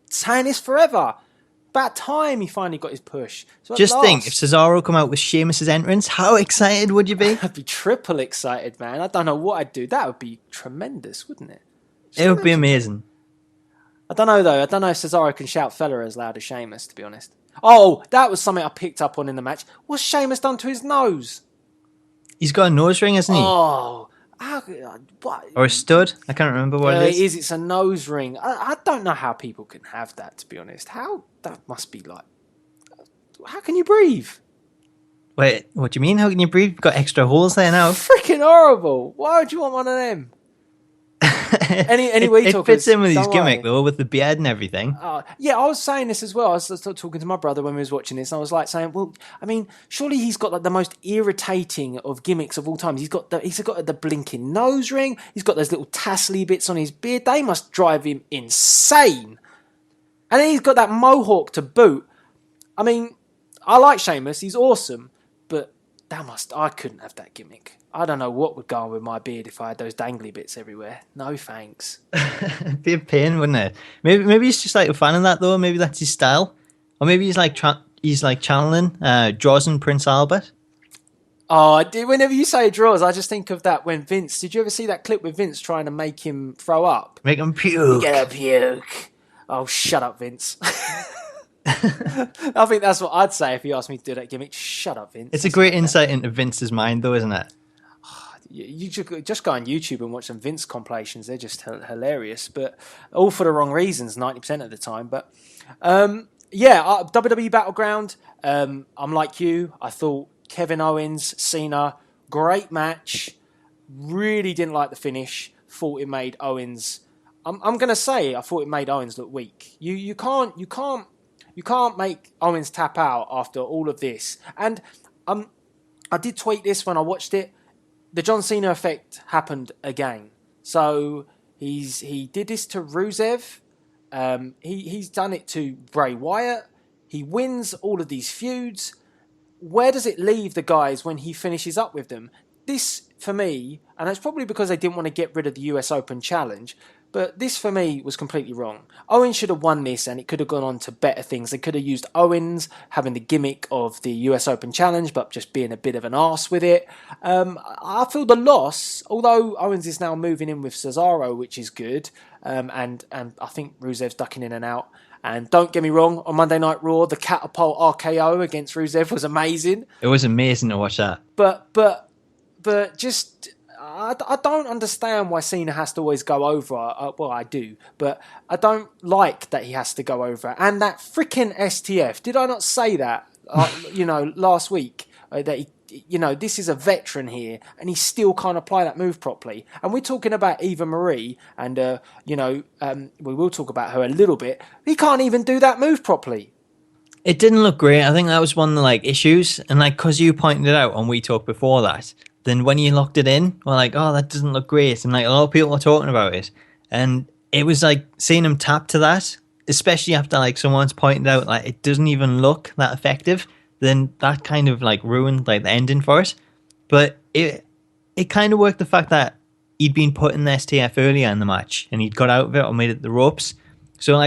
saying this forever. About time he finally got his push. So just think, if Cesaro come out with Sheamus's entrance, how excited would you be? I'd be triple excited, man. I don't know what I'd do. That would be tremendous, wouldn't it? It would be amazing. I don't know, though. I don't know if Cesaro can shout fella as loud as Sheamus, to be honest. Oh, that was something I picked up on in the match. What's Sheamus done to his nose? He's got a nose ring, hasn't he? Oh, what? Or a stud? I can't remember what it is. It's a nose ring. I don't know how people can have that, to be honest. That must be like... How can you breathe? Wait, what do you mean? How can you breathe? You've got extra holes there now. Freaking horrible. Why would you want one of them? Anyway, it fits in with his gimmick though, with the beard and everything. Yeah, I was saying this as well. I was talking to my brother when we was watching this, and I was like saying, well, I mean, surely he's got like the most irritating of gimmicks of all time. He's got the blinking nose ring. He's got those little tassely bits on his beard. They must drive him insane. And then he's got that mohawk to boot. I mean, I like Sheamus. He's awesome, but I couldn't have that gimmick. I don't know what would go on with my beard if I had those dangly bits everywhere. No thanks. It'd be a pain, wouldn't it? Maybe he's just like a fan of that though. Maybe that's his style, or maybe he's like channeling Draws and Prince Albert. Oh, whenever you say Draws, I just think of that when Vince. Did you ever see that clip with Vince trying to make him throw up? Make him puke. Get a puke. Oh, shut up, Vince. I think that's what I'd say if he asked me to do that gimmick. Shut up, Vince. It's a great insight into Vince's mind, though, isn't it? You just go on YouTube and watch some Vince compilations. They're just hilarious, but all for the wrong reasons 90% of the time. But WWE Battleground. I'm like you. I thought Kevin Owens, Cena, great match. Really didn't like the finish. Thought it made Owens. I'm gonna say I thought it made Owens look weak. You can't make Owens tap out after all of this. And I did tweet this when I watched it. The John Cena effect happened again. So he did this to Rusev. He's done it to Bray Wyatt. He wins all of these feuds. Where does it leave the guys when he finishes up with them? This, for me, and it's probably because they didn't want to get rid of the US Open Challenge, but this, for me, was completely wrong. Owens should have won this, and it could have gone on to better things. They could have used Owens having the gimmick of the US Open Challenge, but just being a bit of an arse with it. I feel the loss, although Owens is now moving in with Cesaro, which is good, and I think Rusev's ducking in and out. And don't get me wrong, on Monday Night Raw, the catapult RKO against Rusev was amazing. It was amazing to watch that. But just... I don't understand why Cena has to always go over. Well, I do, but I don't like that he has to go over. And that freaking STF. Did I not say that? Last week that he, this is a veteran here, and he still can't apply that move properly. And we're talking about Eva Marie, and we will talk about her a little bit. He can't even do that move properly. It didn't look great. I think that was one of the issues, and because you pointed it out when we talked before that. Then when you locked it in, we're like, oh, that doesn't look great. And a lot of people are talking about it. And it was seeing him tap to that, especially after someone's pointed out it doesn't even look that effective, then that kind of ruined the ending for it. But it kind of worked the fact that he'd been put in the STF earlier in the match and he'd got out of it or made it the ropes. So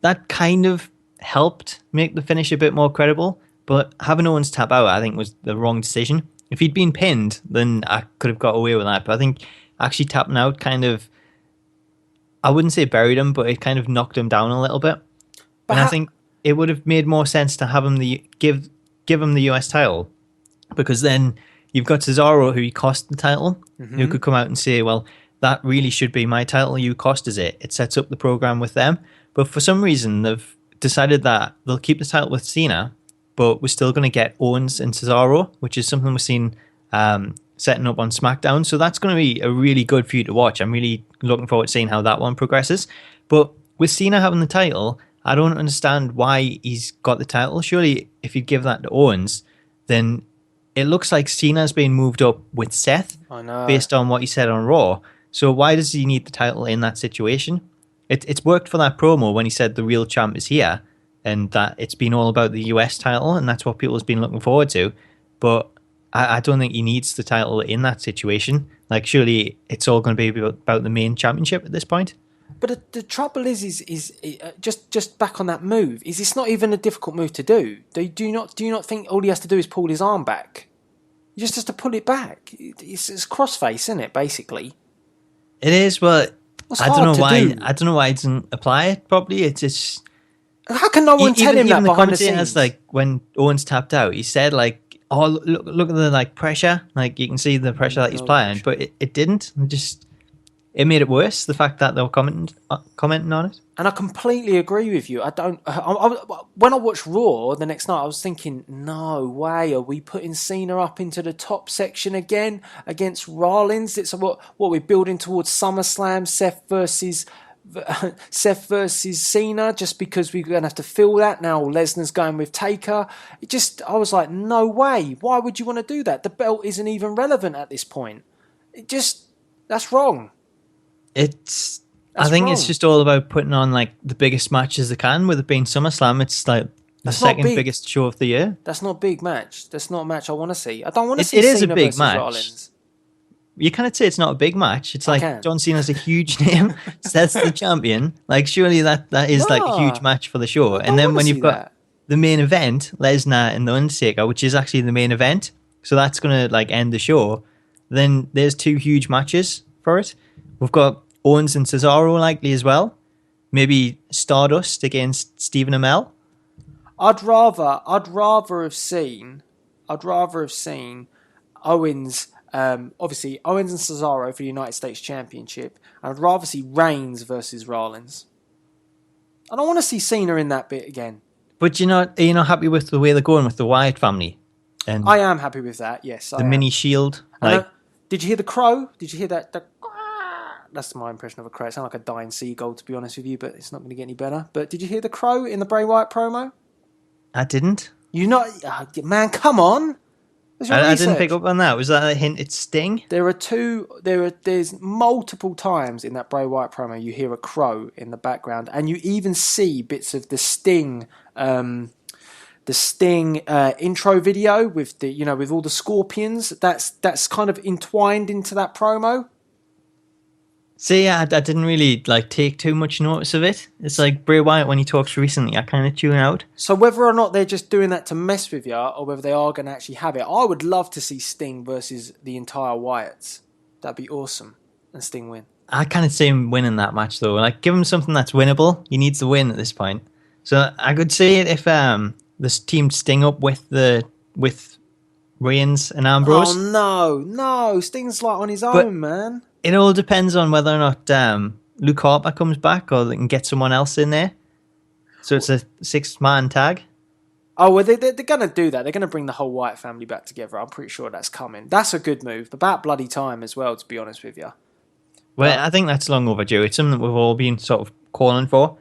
that kind of helped make the finish a bit more credible. But having Owens tap out, I think, was the wrong decision. If he'd been pinned, then I could have got away with that. But I think actually tapping out kind of, I wouldn't say buried him, but it kind of knocked him down a little bit. And I think it would have made more sense to have him give him the US title, because then you've got Cesaro, who he cost the title, who could come out and say, well, that really should be my title, you cost us it. It sets up the program with them. But for some reason, they've decided that they'll keep the title with Cena, but we're still going to get Owens and Cesaro, which is something we've seen setting up on SmackDown. So that's going to be a really good feud to watch. I'm really looking forward to seeing how that one progresses. But with Cena having the title, I don't understand why he's got the title. Surely if you give that to Owens, then it looks like Cena's been moved up with Seth I know. based on what he said on Raw. So why does he need the title in that situation? It's worked for that promo when he said the real champ is here and that it's been all about the US title and that's what people have been looking forward to. But I don't think he needs the title in that situation. Like, surely it's all going to be about the main championship at this point. But the trouble is just back on that move. Is it's not even a difficult move to do? Do you not think all he has to do is pull his arm back? He just has to pull it back. It's crossface, isn't it? Basically, it is. But What's I don't hard know to why. do? I don't know why he doesn't apply it properly. It's just how can no one tell him that even the behind the commentators, scenes? like when Owens tapped out, he said like, "Oh, look at the like pressure. Like you can see the pressure that he's applying," but it didn't. It made it worse, the fact that they were commenting on it. And I completely agree with you. When I watched Raw the next night, I was thinking, no way, are we putting Cena up into the top section again against Rollins? It's what we're building towards SummerSlam, Seth versus Cena, just because we're going to have to fill that. Now Lesnar's going with Taker. I was like, no way. Why would you want to do that? The belt isn't even relevant at this point. That's wrong. I think it's just all about putting on like the biggest matches they can. With it being SummerSlam, it's like the second biggest show of the year. That's not a big match. That's not a match I want to see. I don't want to see It is Cena a big versus match. Rollins. You can't say it's not a big match. It's like John Cena's a huge name. Seth's the champion. Like surely that is like a huge match for the show. And then when you've got the main event, Lesnar and the Undertaker, which is actually the main event, so that's gonna like end the show. Then there's two huge matches for it. We've got Owens and Cesaro likely as well. Maybe Stardust against Stephen Amell. I'd rather have seen Owens. Obviously Owens and Cesaro for the United States Championship. I'd rather see Reigns versus Rollins. I don't want to see Cena in that bit again. But are you not happy with the way they're going with the Wyatt family? And I am happy with that. Yes, the mini Shield. Did you hear the crow? Did you hear that? That's my impression of a crow. It sounds like a dying seagull, to be honest with you, but it's not going to get any better. But did you hear the crow in the Bray Wyatt promo? I didn't. Man, come on. I didn't pick up on that. Was that a hint at Sting? There's multiple times in that Bray Wyatt promo you hear a crow in the background, and you even see bits of the Sting intro video with with all the scorpions. That's kind of entwined into that promo. See, I didn't really take too much notice of it. It's like Bray Wyatt when he talks recently, I kind of tune out. So whether or not they're just doing that to mess with you, or whether they are going to actually have it, I would love to see Sting versus the entire Wyatts. That'd be awesome, and Sting win. I kind of see him winning that match though. Like, give him something that's winnable. He needs to win at this point. So I could see it if this team Sting up with Reigns and Ambrose. Oh no, Sting's on his own, man. It all depends on whether or not Luke Harper comes back or they can get someone else in there. So it's a 6-man tag. Oh, well, they're going to do that. They're going to bring the whole Wyatt family back together. I'm pretty sure that's coming. That's a good move. About bloody time as well, to be honest with you. Well, I think that's long overdue. It's something that we've all been sort of calling for.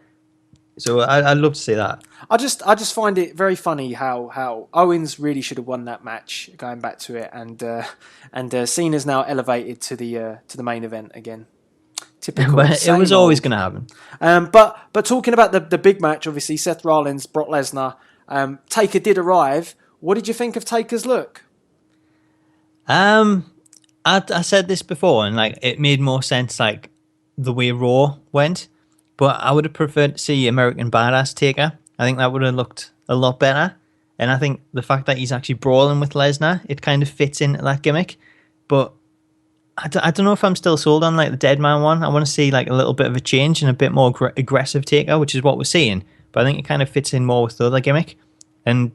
So I'd love to see that. I just find it very funny how Owens really should have won that match, going back to it, and Cena's now elevated to the main event again. Typical. It was always going to happen. But talking about the big match, obviously Seth Rollins, Brock Lesnar, Taker did arrive. What did you think of Taker's look? I said this before, and it made more sense the way Raw went. But I would have preferred to see American Badass Taker. I think that would have looked a lot better. And I think the fact that he's actually brawling with Lesnar, it kind of fits into that gimmick. But I don't know if I'm still sold on the Dead Man one. I want to see a little bit of a change and a bit more aggressive Taker, which is what we're seeing. But I think it kind of fits in more with the other gimmick. And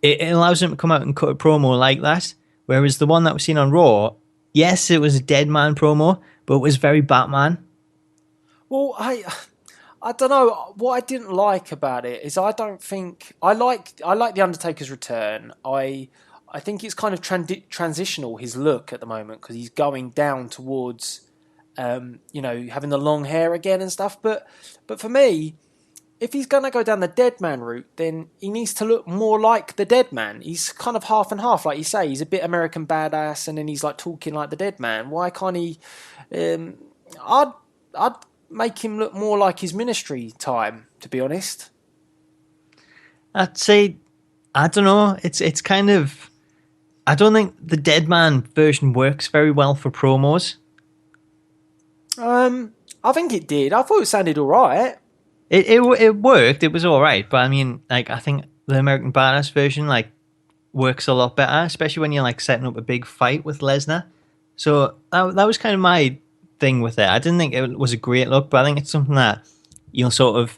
it allows him to come out and cut a promo like that. Whereas the one that we've seen on Raw, yes, it was a Dead Man promo, but it was very Batman. Well, I don't know. What I didn't like about it is I don't think I like the Undertaker's Return. I think it's kind of transitional, his look at the moment, because he's going down towards having the long hair again and stuff. But for me, if he's going to go down the dead man route, then he needs to look more like the dead man. He's kind of half and half, like you say. He's a bit American Badass, and then he's like talking like the dead man. Why can't he? I'd make him look more like his Ministry time, to be honest. I'd say, I don't know. It's kind of, I don't think the dead man version works very well for promos. I think it did. I thought it sounded all right. It worked. It was all right, but I mean, like, I think the American Badass version like works a lot better, especially when you're like setting up a big fight with Lesnar. So that was kind of my thing with it. I didn't think it was a great look, but I think it's something that you'll sort of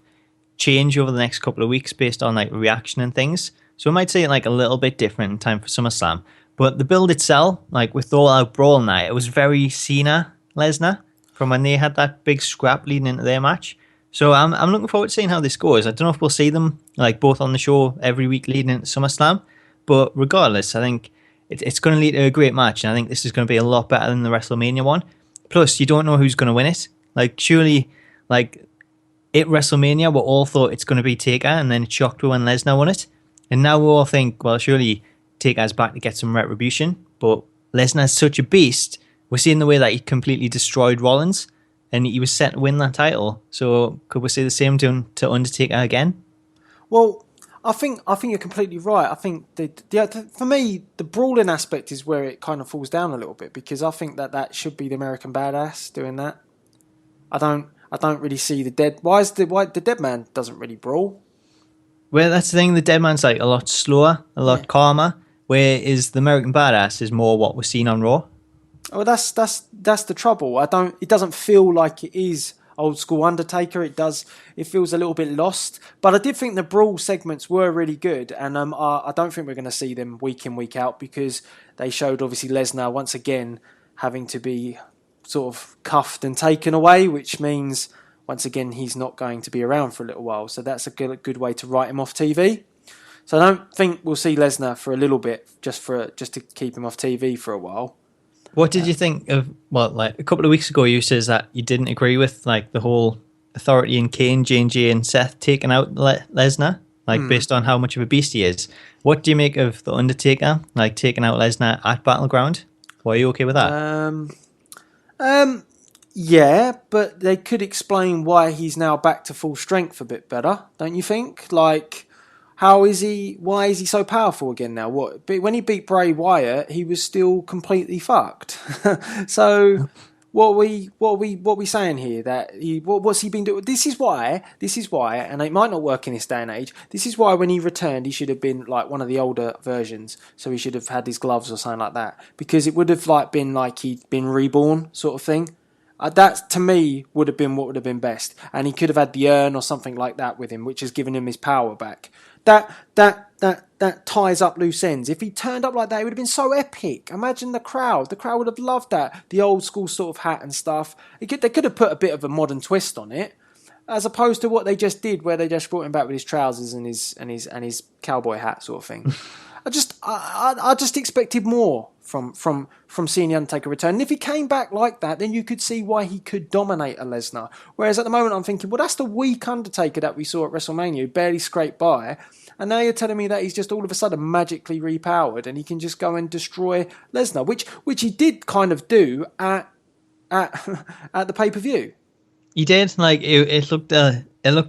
change over the next couple of weeks based on like reaction and things. So I might see it like a little bit different in time for SummerSlam. But the build itself, like with All Out Brawl night, it was very Cena Lesnar from when they had that big scrap leading into their match. So I'm looking forward to seeing how this goes. I don't know if we'll see them like both on the show every week leading into SummerSlam, but regardless, I think it's going to lead to a great match, and I think this is going to be a lot better than the WrestleMania one. Plus, you don't know who's going to win it. Like, surely, like at WrestleMania, we all thought it's going to be Taker, and then it shocked me when Lesnar won it. And now we all think, well, surely Taker's back to get some retribution. But Lesnar's such a beast. We're seeing the way that he completely destroyed Rollins, and he was set to win that title. So could we say the same to Undertaker again? Well, I think you're completely right. I think for me, the brawling aspect is where it kind of falls down a little bit, because I think that should be the American Badass doing that. I don't really see the dead. Why the dead man doesn't really brawl? Well, that's the thing. The dead man's like a lot slower, a lot calmer. Whereas the American Badass is more what we're seeing on Raw. Oh, that's the trouble. It doesn't feel like it is old school Undertaker. It feels a little bit lost. But I did think the brawl segments were really good, and I don't think we're going to see them week in, week out, because they showed obviously Lesnar once again having to be sort of cuffed and taken away, which means once again he's not going to be around for a little while. So that's a good way to write him off TV. So I don't think we'll see Lesnar for a little bit, just to keep him off TV for a while. What did you think of, well, like a couple of weeks ago you says that you didn't agree with like the whole Authority and Kane, J&J and Seth taking out Lesnar, like based on how much of a beast he is. What do you make of the Undertaker, like taking out Lesnar at Battleground? Were you okay with that? Yeah, but they could explain why he's now back to full strength a bit better, don't you think? Like, why is he so powerful again now? When he beat Bray Wyatt, he was still completely fucked. So what are we saying here? That what's he been doing? This is why, and it might not work in this day and age. This is why when he returned, he should have been like one of the older versions. So he should have had his gloves or something like that, because it would have been like he'd been reborn, sort of thing. That to me would have been what would have been best, and he could have had the urn or something like that with him, which has given him his power back. That ties up loose ends. If he turned up like that, it would have been so epic. Imagine the crowd. The crowd would have loved that. The old school sort of hat and stuff. They could have put a bit of a modern twist on it, as opposed to what they just did, where they just brought him back with his trousers and his cowboy hat sort of thing. I just expected more from seeing the Undertaker return. And if he came back like that, then you could see why he could dominate a Lesnar. Whereas at the moment I'm thinking, well, that's the weak Undertaker that we saw at WrestleMania, who barely scraped by. And now you're telling me that he's just all of a sudden magically repowered and he can just go and destroy Lesnar, which he did kind of do at the pay-per-view. He did. Like it looked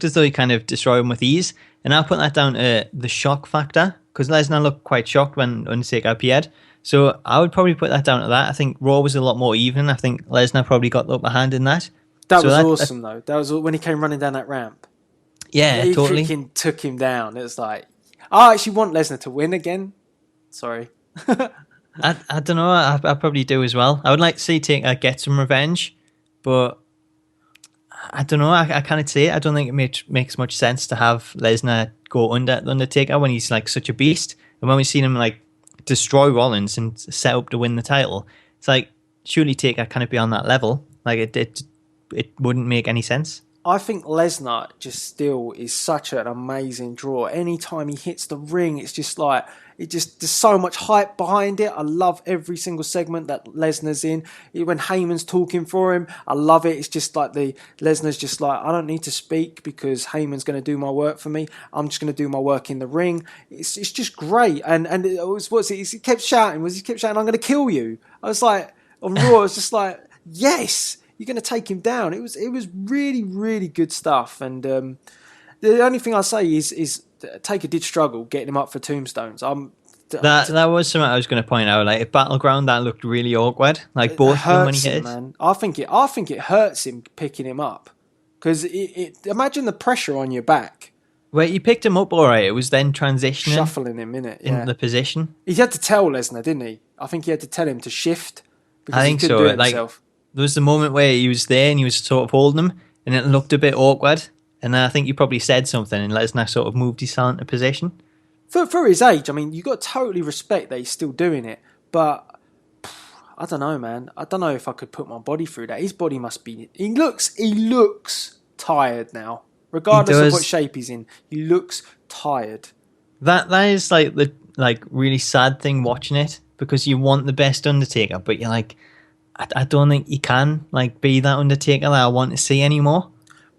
as though he kind of destroyed him with ease. And I'll put that down to the shock factor, because Lesnar looked quite shocked when Undertaker appeared. So I would probably put that down to that. I think Raw was a lot more even. I think Lesnar probably got the upper hand in that. That was awesome, though. That was when he came running down that ramp. Yeah, he totally. He freaking took him down. It was like, I actually want Lesnar to win again. Sorry. I don't know. I probably do as well. I would like to see Taker get some revenge, but I don't know. I can't say it. I don't think it makes much sense to have Lesnar go under the Undertaker when he's like such a beast. And when we've seen him like destroy Rollins and set up to win the title, it's like, surely Taker can't be on that level. Like it wouldn't make any sense. I think Lesnar just still is such an amazing draw. Anytime he hits the ring, it's just like, There's so much hype behind it. I love every single segment that Lesnar's in. When Heyman's talking for him, I love it. It's just like Lesnar's just like, I don't need to speak because Heyman's going to do my work for me. I'm just going to do my work in the ring. It's just great. And it was, he kept shouting, I'm going to kill you. I was like, on Raw, it's just like, yes, you're going to take him down. It was really, really good stuff. And the only thing I say is Taker did struggle getting him up for tombstones. That was something I was going to point out. Like at Battleground, that looked really awkward. Like both of them when he hit it. Man. I think it hurts him picking him up because imagine the pressure on your back. Well, he picked him up all right. It was then transitioning, shuffling him in it into the position. He had to tell Lesnar, didn't he? I think he had to tell him to shift. Because I think he so. do it Like himself. there was the moment where he was there and he was sort of holding him, and it looked a bit awkward. And then I think you probably said something, and Lesnar sort of moved his hand into position. For his age, I mean, you got to totally respect that he's still doing it. But I don't know, man. I don't know if I could put my body through that. His body must be. He looks tired now, regardless of what shape he's in. He looks tired. That is like the really sad thing watching it, because you want the best Undertaker, but you're like, I don't think he can be that Undertaker that I want to see anymore.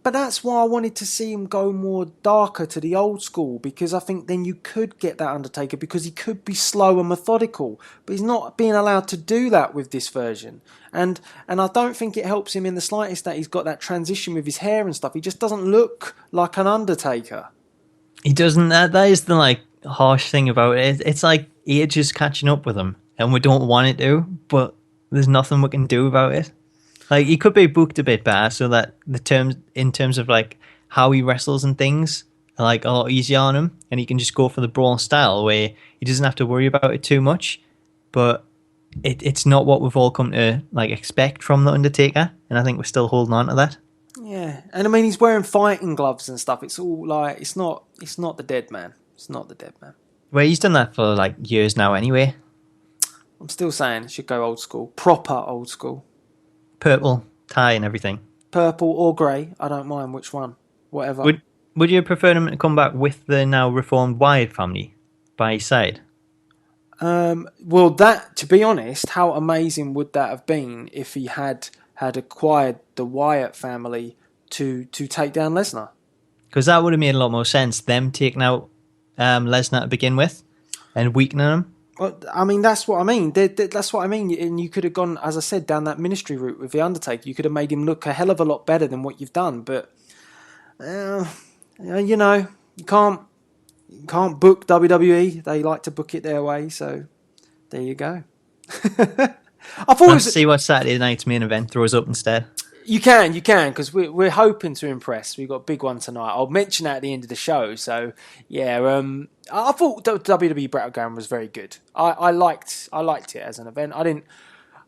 But that's why I wanted to see him go more darker to the old school, because I think then you could get that Undertaker, because he could be slow and methodical, but he's not being allowed to do that with this version. And I don't think it helps him in the slightest that he's got that transition with his hair and stuff. He just doesn't look like an Undertaker. He doesn't. That is the harsh thing about it. It's like age is catching up with him, and we don't want it to, but there's nothing we can do about it. He could be booked a bit better so that in terms of how he wrestles and things are a lot easier on him, and he can just go for the brawl style where he doesn't have to worry about it too much. But it's not what we've all come to expect from the Undertaker, and I think we're still holding on to that. Yeah, and I mean he's wearing fighting gloves and stuff. It's all it's not the dead man. It's not the dead man. Well, he's done that for years now anyway. I'm still saying it should go old school, proper old school. Purple tie and everything. Purple or grey, I don't mind which one. Whatever. Would you prefer him to come back with the now reformed Wyatt family by his side? Well, to be honest, how amazing would that have been if he had acquired the Wyatt family to take down Lesnar? Because that would have made a lot more sense, them taking out Lesnar to begin with and weakening him. Well, I mean, that's what I mean. That's what I mean. And you could have gone, as I said, down that ministry route with The Undertaker. You could have made him look a hell of a lot better than what you've done. But, you can't book WWE. They like to book it their way. So, there you go. I thought Let's see what Saturday night's main event throws up instead. You can, because we're hoping to impress. We've got a big one tonight. I'll mention that at the end of the show. So yeah, I thought WWE Battleground was very good. I liked it as an event. I didn't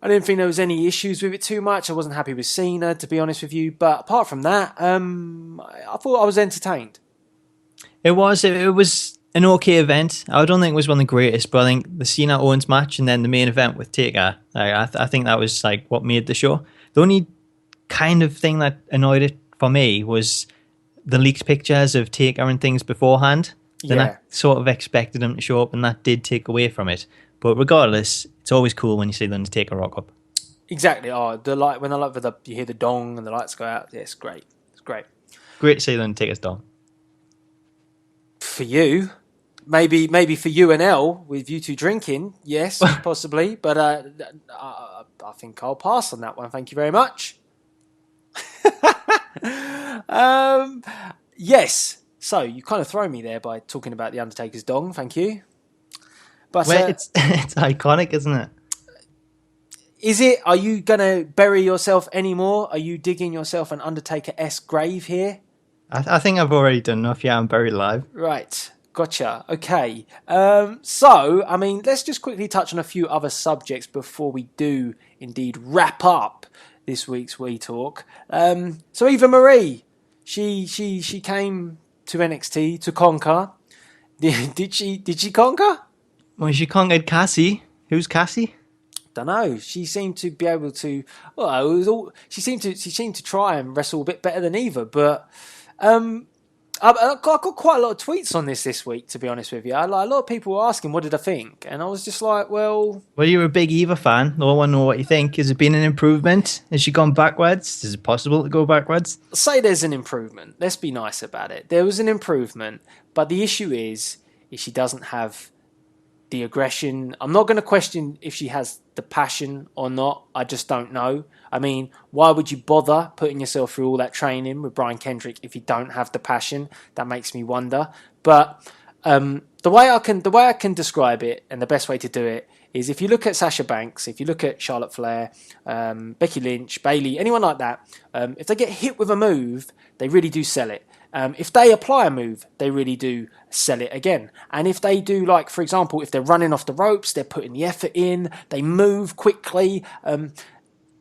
think there was any issues with it too much. I wasn't happy with Cena, to be honest with you. But apart from that, I thought I was entertained. It was an okay event. I don't think it was one of the greatest, but I think the Cena Owens match and then the main event with Taker, I think that was what made the show. The only kind of thing that annoyed it for me was the leaked pictures of Taker and things beforehand. Then I sort of expected him to show up, and that did take away from it. But regardless, it's always cool when you see the Undertaker rock up. Exactly. Oh, the light when you hear the dong and the lights go out. Yeah, it's great. It's great. Great to see the Undertaker's dong. For you, maybe for you and Elle with you two drinking, yes, possibly. But I think I'll pass on that one. Thank you very much. Yes. So you kind of throw me there by talking about the Undertaker's dong. Thank you. But it's iconic, isn't it? Is it? Are you gonna bury yourself anymore? Are you digging yourself an Undertaker-esque grave here? I think I've already done enough. Yeah, I'm buried alive. Right. Gotcha. Okay. So, I mean, let's just quickly touch on a few other subjects before we do indeed wrap up this week's We Talk. So Eva Marie, she came to NXT to conquer. Did she conquer? Well, she conquered Cassie. Who's Cassie? Don't know. She seemed to be able to. Well, she seemed to try and wrestle a bit better than Eva, but I got quite a lot of tweets on this week, to be honest with you. A lot of people were asking, what did I think? And I was just like, well... Well, you're a big Eva fan. No one know what you think. Has it been an improvement? Has she gone backwards? Is it possible to go backwards? Say there's an improvement. Let's be nice about it. There was an improvement, but the issue is she doesn't have the aggression. I'm not going to question if she has the passion or not. I just don't know. I mean, why would you bother putting yourself through all that training with Brian Kendrick if you don't have the passion? That makes me wonder. But the way I can describe it, and the best way to do it, is if you look at Sasha Banks, if you look at Charlotte Flair, Becky Lynch, Bayley, anyone like that, if they get hit with a move, they really do sell it. If they apply a move, they really do sell it again. And if they do, like, for example, if they're running off the ropes, they're putting the effort in, they move quickly,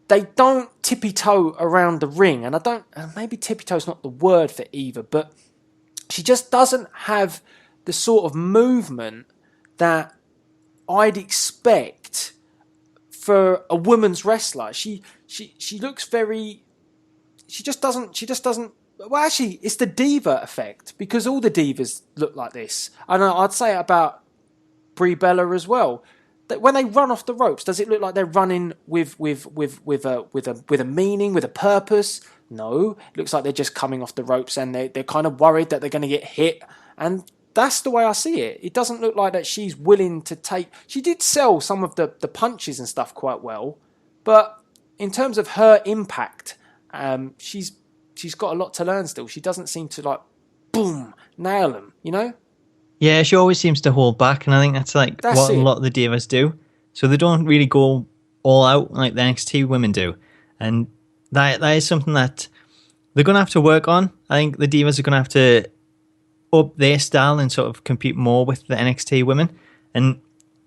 they don't tippy-toe around the ring. And maybe tippy-toe's not the word for Eva, but she just doesn't have the sort of movement that I'd expect for a women's wrestler. She looks very... She just doesn't... Well, actually, it's the diva effect, because all the divas look like this. And I'd say it about Brie Bella as well. That when they run off the ropes, does it look like they're running with a meaning, with a purpose? No, it looks like they're just coming off the ropes, and they're kind of worried that they're going to get hit. And that's the way I see it. It doesn't look like that she's willing to take... She did sell some of the punches and stuff quite well, but in terms of her impact, she's got a lot to learn still. She doesn't seem to, like, boom, nail them, you know? Yeah, she always seems to hold back, and I think that's what a lot of the divas do. So they don't really go all out like the NXT women do. And that is something that they're going to have to work on. I think the divas are going to have to up their style and sort of compete more with the NXT women. And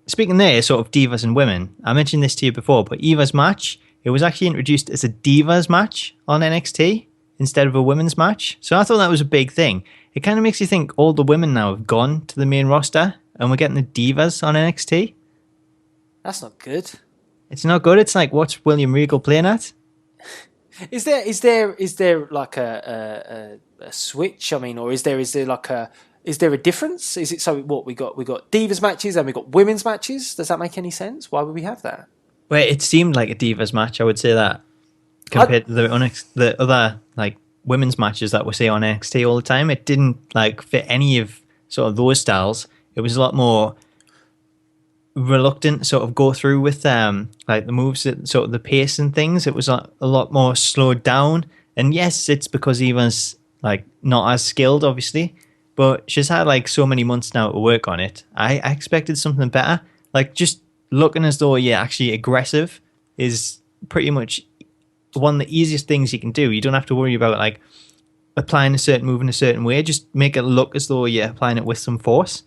speaking there, sort of divas and women, I mentioned this to you before, but Eva's match, it was actually introduced as a divas match on NXT instead of a women's match. So I thought that was a big thing. It kind of makes you think all the women now have gone to the main roster and we're getting the divas on NXT. That's not good. It's not good. It's like, what's William Regal playing at? Is there like a switch? I mean, or is there a difference? Is it so what we got divas matches and we got women's matches? Does that make any sense? Why would we have that? Well, it seemed like a divas match, I would say that, compared to the other like women's matches that we see on NXT all the time. It didn't like fit any of sort of those styles. It was a lot more reluctant to sort of go through with like the moves, sort of the pace and things. It was a lot more slowed down. And yes, it's because Eva's like not as skilled, obviously, but she's had like so many months now to work on it. I expected something better. Like just looking as though you're actually aggressive is pretty much one of the easiest things you can do. You don't have to worry about like applying a certain move in a certain way. Just make it look as though you're applying it with some force.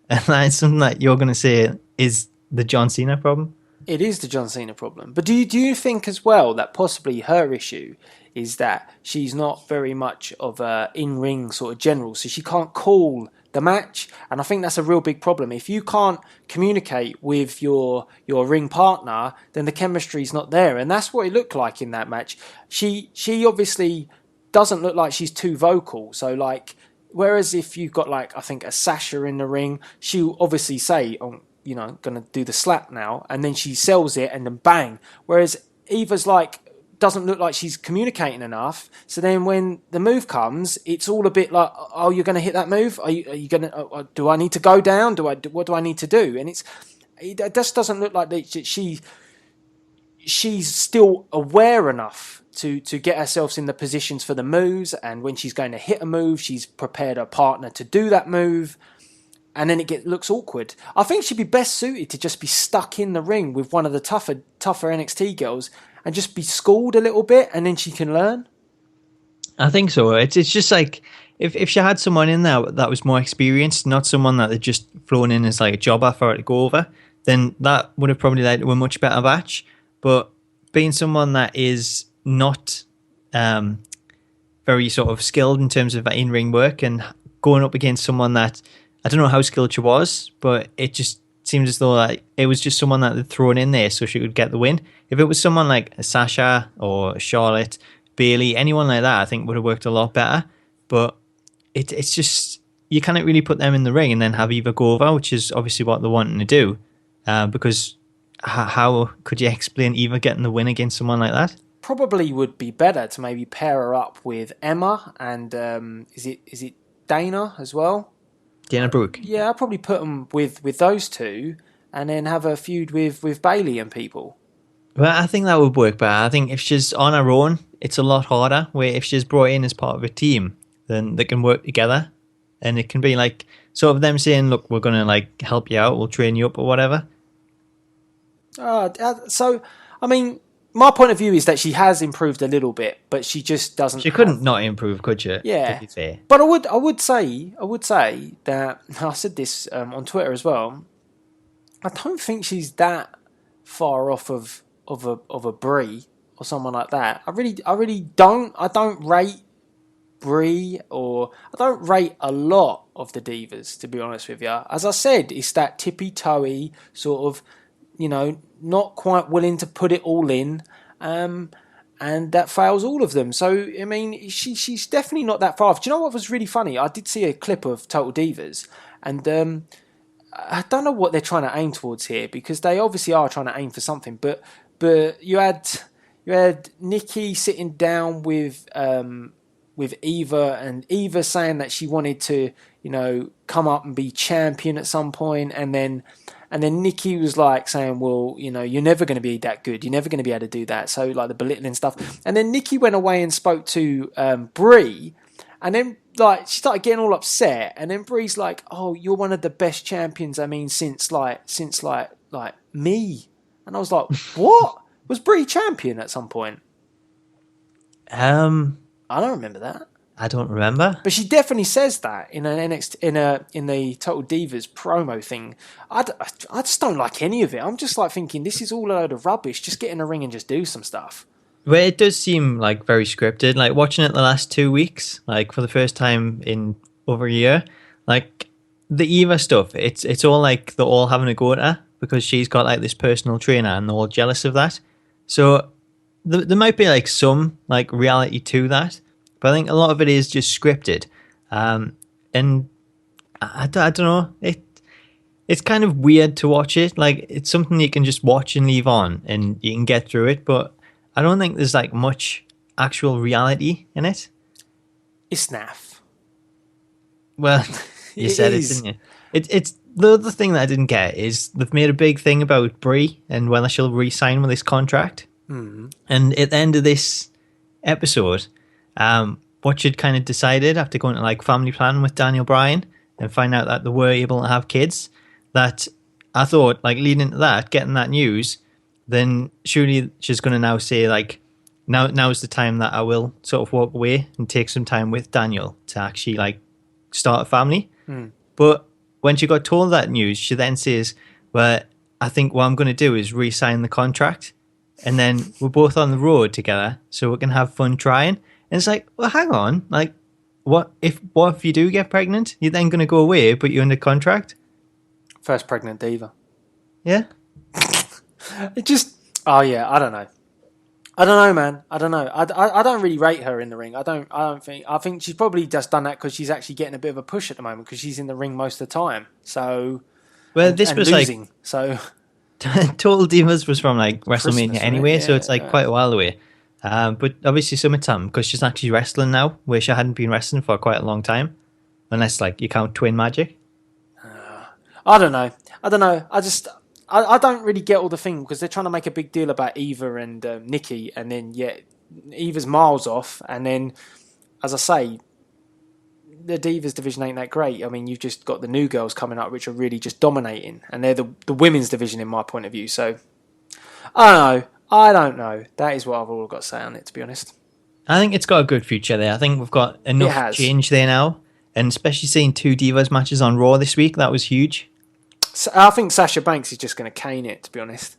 And that's something that you're going to say is the John Cena problem. It is the John Cena problem. But do you think as well that possibly her issue is that she's not very much of a in-ring sort of general, so she can't call the match? And I think that's a real big problem. If you can't communicate with your ring partner, then the chemistry's not there. And that's what it looked like in that match. She obviously doesn't look like she's too vocal. So like, whereas if you've got like, I think a Sasha in the ring, she'll obviously say, oh, you know, gonna do the slap now, and then she sells it and then bang. Whereas Eva's like, doesn't look like she's communicating enough. So then when the move comes, it's all a bit like, oh, you're going to hit that move? Are you going to, do I need to go down? What do I need to do? And it just doesn't look like that she's still aware enough to get herself in the positions for the moves. And when she's going to hit a move, she's prepared her partner to do that move. And then looks awkward. I think she'd be best suited to just be stuck in the ring with one of the tougher NXT girls and just be schooled a little bit, and then she can learn. I think so. It's just like if she had someone in there that was more experienced, not someone that had just flown in as like a jobber for her to go over, then that would have probably led to a much better match. But being someone that is not very sort of skilled in terms of in-ring work and going up against someone that, I don't know how skilled she was, but it just seems as though like it was just someone that they'd thrown in there so she could get the win. If it was someone like Sasha or Charlotte, Bayley, anyone like that, I think would have worked a lot better. But it's just you cannot really put them in the ring and then have Eva go over, which is obviously what they're wanting to do. Because how could you explain Eva getting the win against someone like that? Probably would be better to maybe pair her up with Emma and is it Dana as well? Dana Brooke. Yeah, I'd probably put them with those two, and then have a feud with Bailey and people. Well, I think that would work better. I think if she's on her own, it's a lot harder. Where if she's brought in as part of a team, then they can work together, and it can be like sort of them saying, "Look, we're gonna like help you out. We'll train you up or whatever." So, I mean, my point of view is that she has improved a little bit, but she just doesn't. She couldn't not improve, could she? Yeah, To be fair. but I would say that I said this on Twitter as well. I don't think she's that far off of a Brie or someone like that. I really don't. I don't rate Brie, or I don't rate a lot of the divas, to be honest with you. As I said, it's that tippy-toey sort of, not quite willing to put it all in, and that fails all of them. So, I mean, she's definitely not that far off. Do you know what was really funny? I did see a clip of Total Divas, and I don't know what they're trying to aim towards here, because they obviously are trying to aim for something. But you had Nikki sitting down with Eva, and Eva saying that she wanted to, come up and be champion at some point, and then Nikki was like saying, well, you're never going to be that good. You're never going to be able to do that. So like the belittling stuff. And then Nikki went away and spoke to Brie, and then like she started getting all upset. And then Brie's like, oh, you're one of the best champions. I mean, since me. And I was like, what? Was Brie champion at some point? I don't remember that. I don't remember. But she definitely says that in an NXT, in the Total Divas promo thing. I just don't like any of it. I'm just like thinking, this is all a load of rubbish. Just get in the ring and just do some stuff. Well, it does seem like very scripted. Like watching it the last 2 weeks, like for the first time in over a year, like the Eva stuff, it's all like they're all having a go at her because she's got like this personal trainer and they're all jealous of that. So there might be like some like reality to that. But I think a lot of it is just scripted, and I don't know. It's kind of weird to watch it. Like it's something you can just watch and leave on, and you can get through it. But I don't think there's like much actual reality in it. It's naff. Well, you said it, didn't you? It's the other thing that I didn't get is they've made a big thing about Brie and whether she'll re-sign with this contract. Mm-hmm. And at the end of this episode, what she'd kind of decided after going to like family planning with Daniel Bryan and find out that they were able to have kids, that I thought like leading into that, getting that news, then surely she's going to now say like, now's the time that I will sort of walk away and take some time with Daniel to actually like start a family. But when she got told that news, she then says, well, I think what I'm going to do is re-sign the contract, and then we're both on the road together so we can have fun trying. And it's like, well, hang on, like what if you do get pregnant? You're then going to go away, but you're under contract? First pregnant diva. Yeah. It just, oh yeah, I don't know, man. I don't know. I don't really rate her in the ring. I think she's probably just done that because she's actually getting a bit of a push at the moment because she's in the ring most of the time. So, well, this was losing, like, so Total Divas was from like WrestleMania Christmas, anyway, right? so it's like quite a while away. But obviously summertime because she's actually wrestling now, where she hadn't been wrestling for quite a long time, unless like you count Twin Magic. I don't know. I don't really get all the thing because they're trying to make a big deal about Eva and Nikki, and then Eva's miles off, and then, as I say, the Divas division ain't that great. I mean, you've just got the new girls coming up, which are really just dominating, and they're the women's division in my point of view. So, I don't know. That is what I've all got to say on it, to be honest. I think it's got a good future there. I think we've got enough change there now, and especially seeing 2 Divas matches on Raw this week, that was huge. So I think Sasha Banks is just going to cane it, to be honest.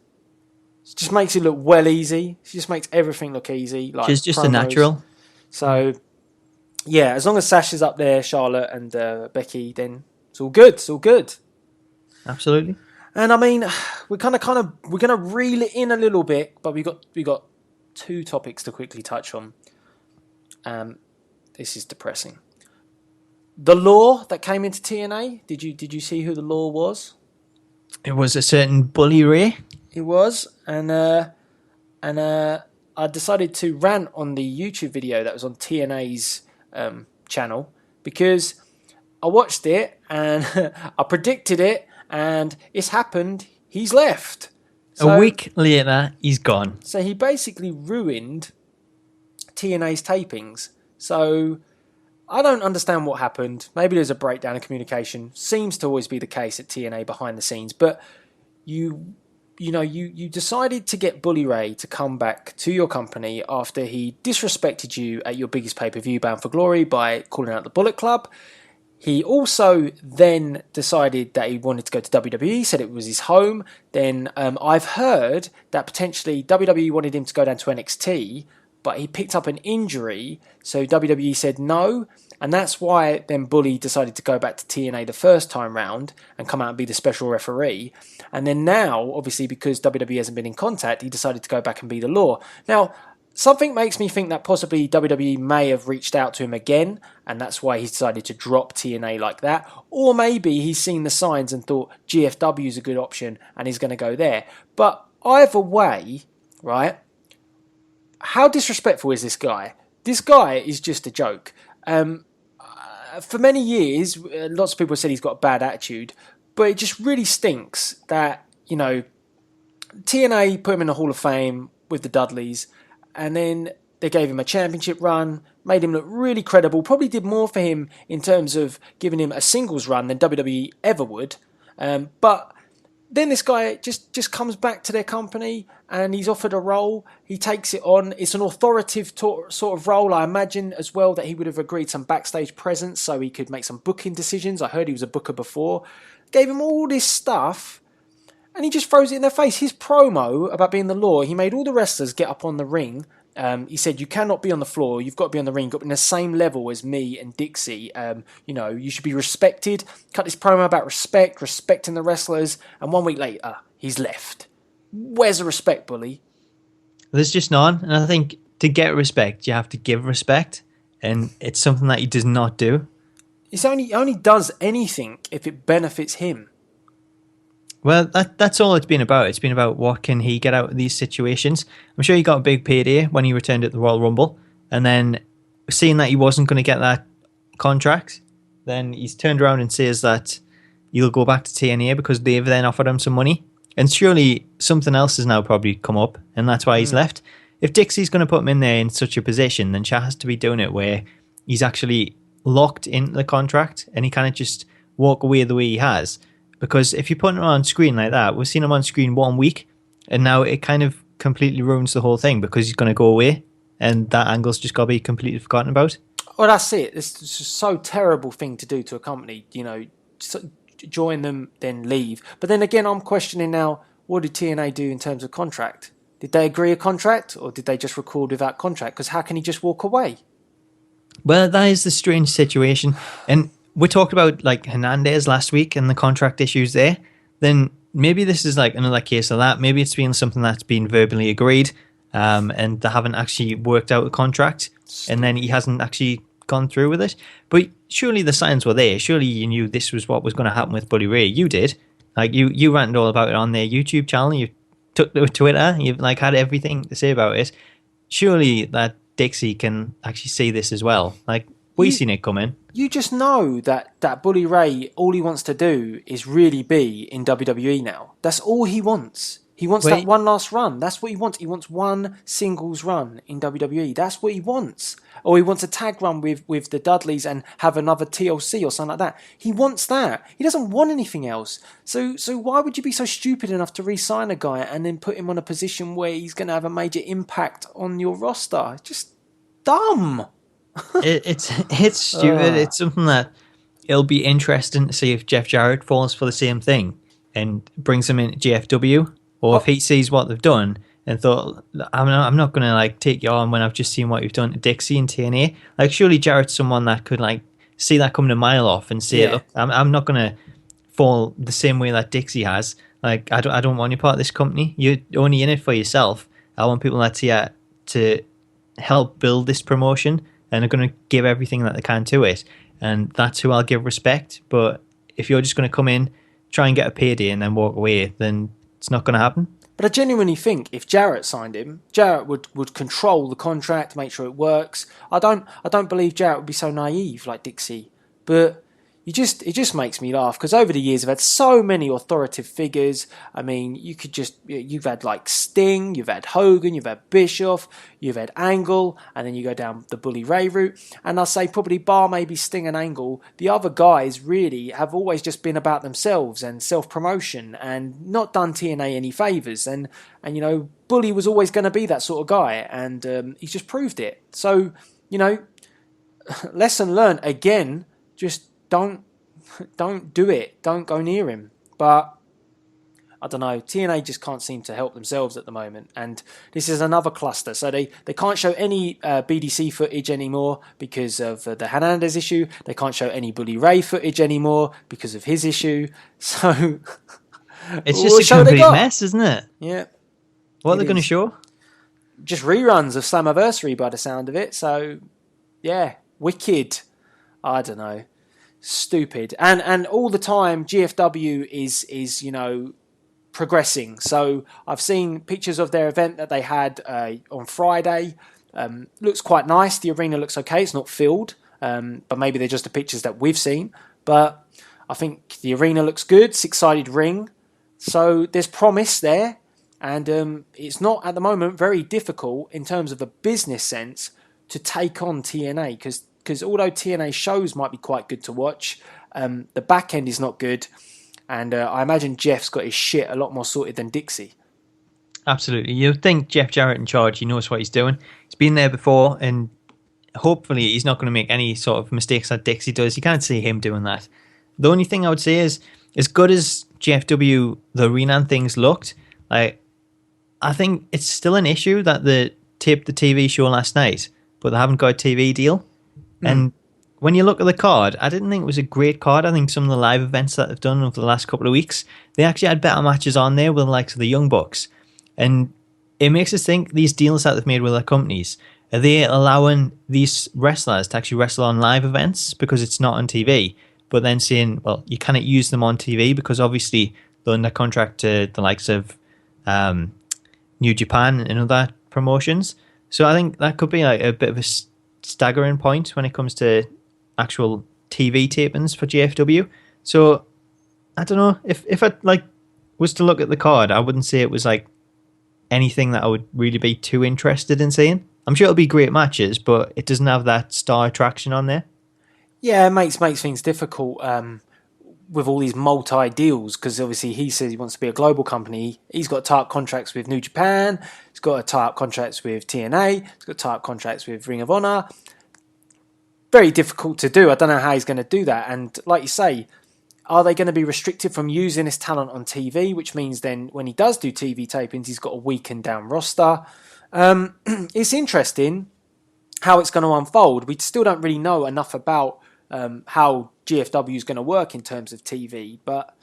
She just makes it look well easy. She just makes everything look easy. Like She's just promos. a natural. So, yeah, as long as Sasha's up there, Charlotte and Becky, then it's all good. It's all good. Absolutely. And I mean, we're going to reel it in a little bit, but we got 2 topics to quickly touch on. This is depressing. The Law that came into TNA. Did you see who the Law was? It was a certain Bully Ray. It was, and I decided to rant on the YouTube video that was on TNA's channel because I watched it and I predicted it, and it's happened. He's left. A week later, he's gone. So he basically ruined TNA's tapings. So I don't understand what happened. Maybe there's a breakdown in communication. Seems to always be the case at TNA behind the scenes. But you decided to get Bully Ray to come back to your company after he disrespected you at your biggest pay-per-view, Bound for Glory, by calling out the Bullet Club. He also then decided that he wanted to go to WWE, said it was his home. Then I've heard that potentially WWE wanted him to go down to NXT, but he picked up an injury, so WWE said no, and that's why then Bully decided to go back to TNA the first time round and come out and be the special referee. And then now, obviously, because WWE hasn't been in contact, he decided to go back and be the Law. Now, something makes me think that possibly WWE may have reached out to him again, and that's why he decided to drop TNA like that. Or maybe he's seen the signs and thought GFW is a good option and he's going to go there. But either way, right, how disrespectful is this guy? This guy is just a joke. For many years, lots of people said he's got a bad attitude, but it just really stinks that, TNA put him in the Hall of Fame with the Dudleys, and then they gave him a championship run, made him look really credible, probably did more for him in terms of giving him a singles run than WWE ever would. But then this guy just comes back to their company and he's offered a role. He takes it on. It's an authoritative sort of role. I imagine as well that he would have agreed some backstage presence so he could make some booking decisions. I heard he was a booker before. Gave him all this stuff, and he just throws it in their face. His promo about being the Law, he made all the wrestlers get up on the ring. He said, you cannot be on the floor, you've got to be on the ring, you've got to be in the same level as me and Dixie. You should be respected. Cut this promo about respecting the wrestlers, and 1 week later, he's left. Where's the respect, Bully? There's just none, and I think to get respect, you have to give respect, and it's something that he does not do. He only does anything if it benefits him. Well, that's all it's been about. It's been about what can he get out of these situations. I'm sure he got a big payday when he returned at the Royal Rumble, and then seeing that he wasn't going to get that contract, then he's turned around and says that he'll go back to TNA because they've then offered him some money. And surely something else has now probably come up, and that's why he's left. If Dixie's going to put him in there in such a position, then she has to be doing it where he's actually locked in the contract and he can't just walk away the way he has. Because if you put him on screen like that, we've seen him on screen 1 week, and now it kind of completely ruins the whole thing because he's going to go away, and that angle's just got to be completely forgotten about. Well, that's it. It's just so terrible thing to do to a company. Join them, then leave. But then again, I'm questioning now, what did TNA do in terms of contract? Did they agree a contract, or did they just record without contract? Because how can he just walk away? Well, that is the strange situation. And we talked about like Hernandez last week and the contract issues there. Then maybe this is like another case of that. Maybe it's been something that's been verbally agreed, and they haven't actually worked out a contract, and then he hasn't actually gone through with it. But surely the signs were there. Surely you knew this was what was going to happen with Bully Ray. You did. Like you ranted all about it on their YouTube channel. You took to Twitter. You've like had everything to say about it. Surely that Dixie can actually see this as well. Like we've seen it coming. You just know that Bully Ray, all he wants to do is really be in WWE now. That's all he wants. He wants that one last run. That's what he wants. He wants one singles run in WWE. That's what he wants. Or he wants a tag run with the Dudleys and have another TLC or something like that. He wants that. He doesn't want anything else. So why would you be so stupid enough to re-sign a guy and then put him on a position where he's going to have a major impact on your roster? It's just dumb. It's stupid. It's something that it'll be interesting to see if Jeff Jarrett falls for the same thing and brings him into GFW. Or if he sees what they've done and thought, I'm not going to like take you on when I've just seen what you've done to Dixie and TNA. Like surely Jarrett's someone that could like see that coming a mile off and say, look, I'm not going to fall the same way that Dixie has. Like I don't want you part of this company. You're only in it for yourself. I want people that's here to help build this promotion and are going to give everything that they can to it. and that's who I'll give respect. But if you're just going to come in, try and get a payday, and then walk away, then it's not going to happen. But I genuinely think if Jarrett signed him, Jarrett would control the contract, make sure it works. I don't believe Jarrett would be so naive like Dixie. But it just makes me laugh, because over the years I've had so many authoritative figures. I mean, you've had like Sting, you've had Hogan, you've had Bischoff, you've had Angle, and then you go down the Bully Ray route. And I'll say probably bar maybe Sting and Angle, the other guys really have always just been about themselves and self-promotion and not done TNA any favours. And you know, Bully was always going to be that sort of guy, and he's just proved it. So, you know, lesson learned again, just don't do it. Don't go near him. But I don't know. TNA just can't seem to help themselves at the moment. And this is another cluster. So they can't show any BDC footage anymore because of the Hernandez issue. They can't show any Bully Ray footage anymore because of his issue. So it's just a complete mess, isn't it? Yeah. What are they going to show? Just reruns of Slammiversary by the sound of it. So, yeah. Wicked. I don't know. Stupid. And all the time GFW is you know, progressing. So I've seen pictures of their event that they had on Friday. Looks quite nice. The arena looks okay. It's not filled, but maybe they're just the pictures that we've seen. But I think the arena looks good. Six-sided ring. So there's promise there. And it's not at the moment very difficult in terms of a business sense to take on TNA, because although TNA shows might be quite good to watch, the back end is not good, and I imagine Jeff's got his shit a lot more sorted than Dixie. Absolutely. You'd think Jeff Jarrett in charge, he knows what he's doing. He's been there before, and hopefully he's not going to make any sort of mistakes that Dixie does. You can't see him doing that. The only thing I would say is, as good as GFW, the arena and things looked, I think it's still an issue that they taped the TV show last night, but they haven't got a TV deal. And when you look at the card, I didn't think it was a great card. I think some of the live events that they've done over the last couple of weeks, they actually had better matches on there with the likes of the Young Bucks. And it makes us think, these deals that they've made with their companies, are they allowing these wrestlers to actually wrestle on live events because it's not on TV? But then saying, well, you cannot use them on TV because obviously they're under contract to the likes of New Japan and other promotions. So I think that could be like a bit of a staggering point when it comes to actual TV tapings for GFW. So I don't know, if I like was to look at the card, I wouldn't say it was like anything that I would really be too interested in seeing. I'm sure it'll be great matches, but it doesn't have that star attraction on there. Yeah, it makes things difficult with all these multi deals, because obviously he says he wants to be a global company. He's got tie-up contracts with New Japan. He's got tie-up contracts with TNA. He's got tie-up contracts with Ring of Honor. Very difficult to do. I don't know how he's going to do that. And like you say, are they going to be restricted from using his talent on TV, which means then when he does do TV tapings, he's got a weakened down roster. It's interesting how it's going to unfold. We still don't really know enough about how GFW is going to work in terms of TV. But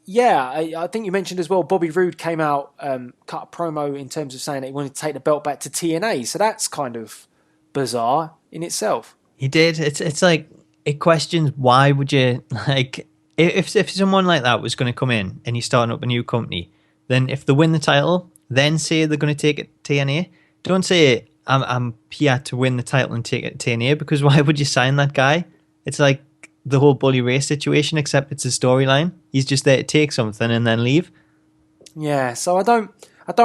yeah, I think you mentioned as well, Bobby Roode came out, cut a promo in terms of saying that he wanted to take the belt back to TNA. So that's kind of bizarre in itself. He did. It's like, it questions, why would you, like, if someone like that was going to come in and you're starting up a new company, then if they win the title, then say they're going to take it TNA. Don't say, I'm here to win the title and take it TNA, because why would you sign that guy? It's like the whole Bully Ray situation, except it's a storyline. He's just there to take something and then leave. Yeah, so I don't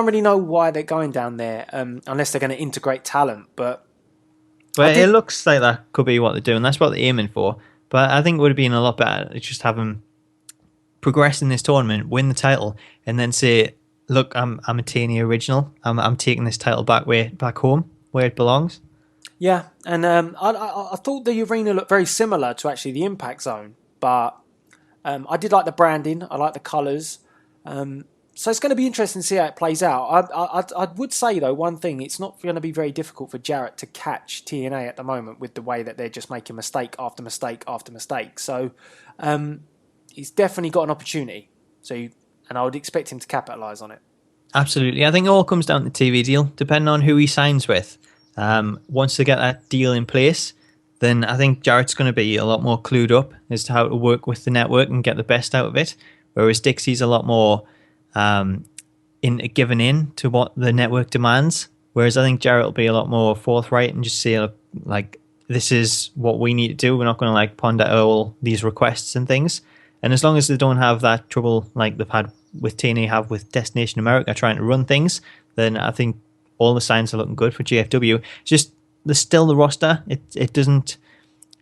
really know why they're going down there, unless they're going to integrate talent. But it looks like that could be what they're doing. That's what they're aiming for. But I think it would have been a lot better to just have him progress in this tournament, win the title, and then say, look, I'm a TNA original. I'm taking this title back home where it belongs. Yeah, and I thought the arena looked very similar to actually the Impact Zone, but I did like the branding. I like the colours. So it's going to be interesting to see how it plays out. I would say, though, one thing, it's not going to be very difficult for Jarrett to catch TNA at the moment with the way that they're just making mistake after mistake after mistake. So he's definitely got an opportunity. And I would expect him to capitalise on it. Absolutely. I think it all comes down to the TV deal, depending on who he signs with. Once they get that deal in place, then I think Jarrett's going to be a lot more clued up as to how to work with the network and get the best out of it. Whereas Dixie's a lot more giving in to what the network demands. Whereas I think Jarrett will be a lot more forthright and just say, like, this is what we need to do. We're not going to like ponder all these requests and things. And as long as they don't have that trouble like they've had with TNA have with Destination America trying to run things, then I think all the signs are looking good for GFW. It's just there's still the roster. It doesn't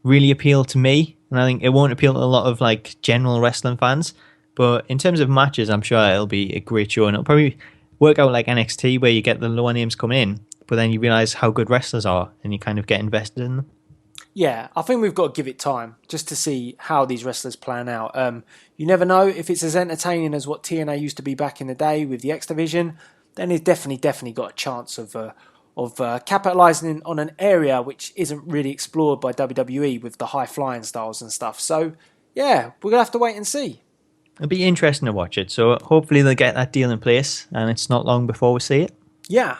really appeal to me, and I think it won't appeal to a lot of like general wrestling fans. But in terms of matches, I'm sure it'll be a great show, and it'll probably work out like NXT where you get the lower names coming in, but then you realise how good wrestlers are, and you kind of get invested in them. Yeah, I think we've got to give it time just to see how these wrestlers plan out. You never know if it's as entertaining as what TNA used to be back in the day with the X Division. Then it's definitely got a chance of capitalising on an area which isn't really explored by WWE with the high flying styles and stuff. So yeah, we're gonna have to wait and see. It'll be interesting to watch it. So hopefully they'll get that deal in place, and it's not long before we see it. Yeah.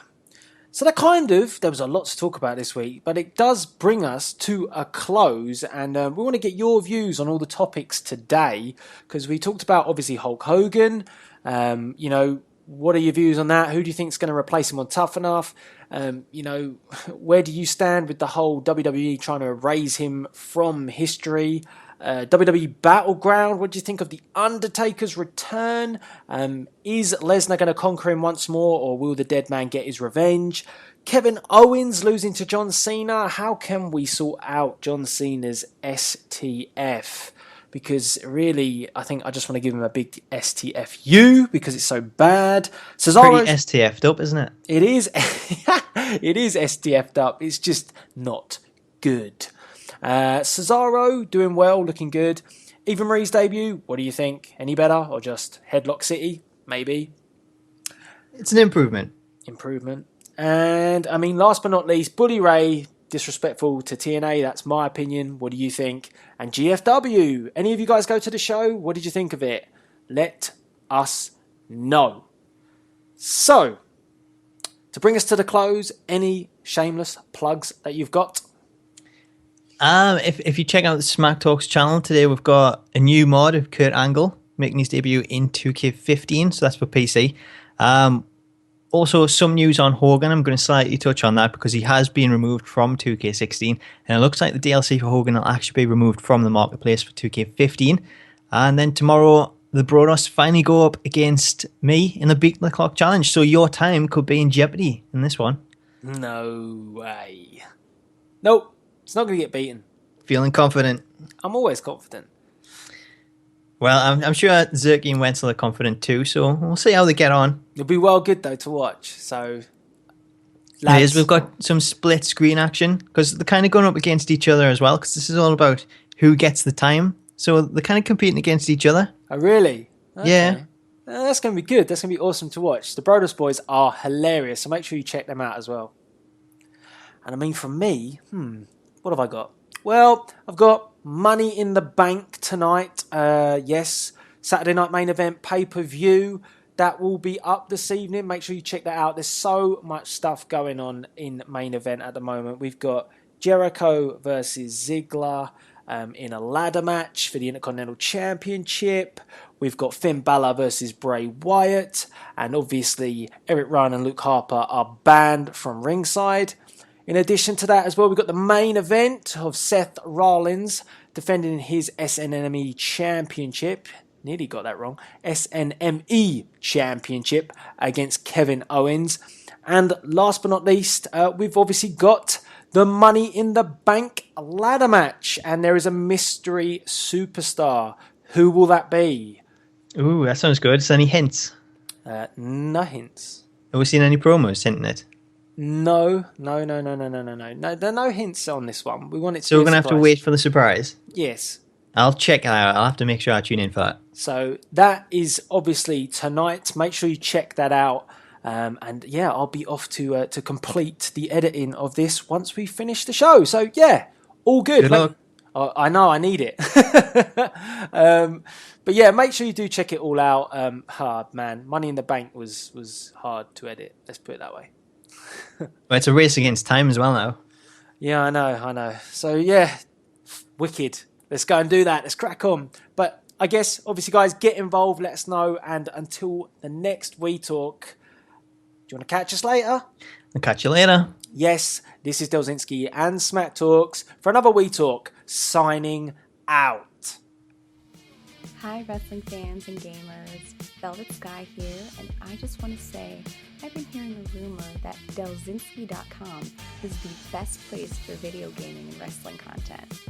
So there was a lot to talk about this week, but it does bring us to a close, and we want to get your views on all the topics today, because we talked about, obviously, Hulk Hogan. What are your views on that? Who do you think is going to replace him on Tough Enough? Where do you stand with the whole WWE trying to erase him from history? WWE Battleground, what do you think of the Undertakers Return? Is Lesnar going to conquer him once more, or will the dead man get his revenge? Kevin Owens losing to John Cena. How can we sort out John Cena's STF? Because really, I think I just want to give him a big STFU because it's so bad. Cesaro's pretty STF'd up, isn't it? It is. It is STF'd up. It's just not good. Cesaro doing well, looking good. Eva Marie's debut, what do you think? Any better or just Headlock City? Maybe. It's an improvement. And I mean, last but not least, Bully Ray, disrespectful to TNA. That's my opinion. What do you think? And GFW, any of you guys go to the show? What did you think of it? Let us know. So, to bring us to the close, any shameless plugs that you've got? If you check out the Smack Talks channel today, we've got a new mod of Kurt Angle making his debut in 2K15, so that's for PC. Also, some news on Hogan. I'm going to slightly touch on that because he has been removed from 2K16, and it looks like the DLC for Hogan will actually be removed from the marketplace for 2K15. And then tomorrow, the Brodos finally go up against me in the Beat the Clock challenge, so your time could be in jeopardy in this one. No way. Nope. It's not going to get beaten. Feeling confident? I'm always confident. Well, I'm sure Zerky and Wenzel are confident too, so we'll see how they get on. It'll be well good, though, to watch. So, it is. We've got some split screen action, because they're kind of going up against each other as well, because this is all about who gets the time. So they're kind of competing against each other. Oh, really? Okay. Yeah. That's going to be good. That's going to be awesome to watch. The Brodos boys are hilarious, so make sure you check them out as well. And I mean, from me, what have I got? Well, I've got Money in the Bank tonight. Yes, Saturday night main event pay-per-view. That will be up this evening. Make sure you check that out. There's so much stuff going on in main event at the moment. We've got Jericho versus Ziggler in a ladder match for the Intercontinental Championship. We've got Finn Balor versus Bray Wyatt. And obviously, Eric Rowan and Luke Harper are banned from ringside. In addition to that as well, we've got the main event of Seth Rollins defending his SNME Championship. Nearly got that wrong. SNME Championship against Kevin Owens. And last but not least, we've obviously got the Money in the Bank ladder match. And there is a mystery superstar. Who will that be? Ooh, that sounds good. So any hints? No hints. Have we seen any promos hinting it? No. No, there are no hints on this one. We want it to So we're going to have to wait for the surprise? Yes. I'll check it out. I'll have to make sure I tune in for that. So that is obviously tonight. Make sure you check that out. And yeah, I'll be off to complete the editing of this once we finish the show. So yeah, all good. Good luck. I know, I need it. But yeah, make sure you do check it all out. Hard, man. Money in the Bank was hard to edit. Let's put it that way. But it's a race against time as well now. Yeah, I know. So, yeah, wicked. Let's go and do that. Let's crack on. But I guess, obviously, guys, get involved. Let us know. And until the next We Talk, do you want to catch us later? I'll catch you later. Yes, this is Delzinski and Smack Talks for another We Talk, signing out. Hi, wrestling fans and gamers. Velvet Sky here, and I just want to say I've been hearing the rumor that Delzinski.com is the best place for video gaming and wrestling content.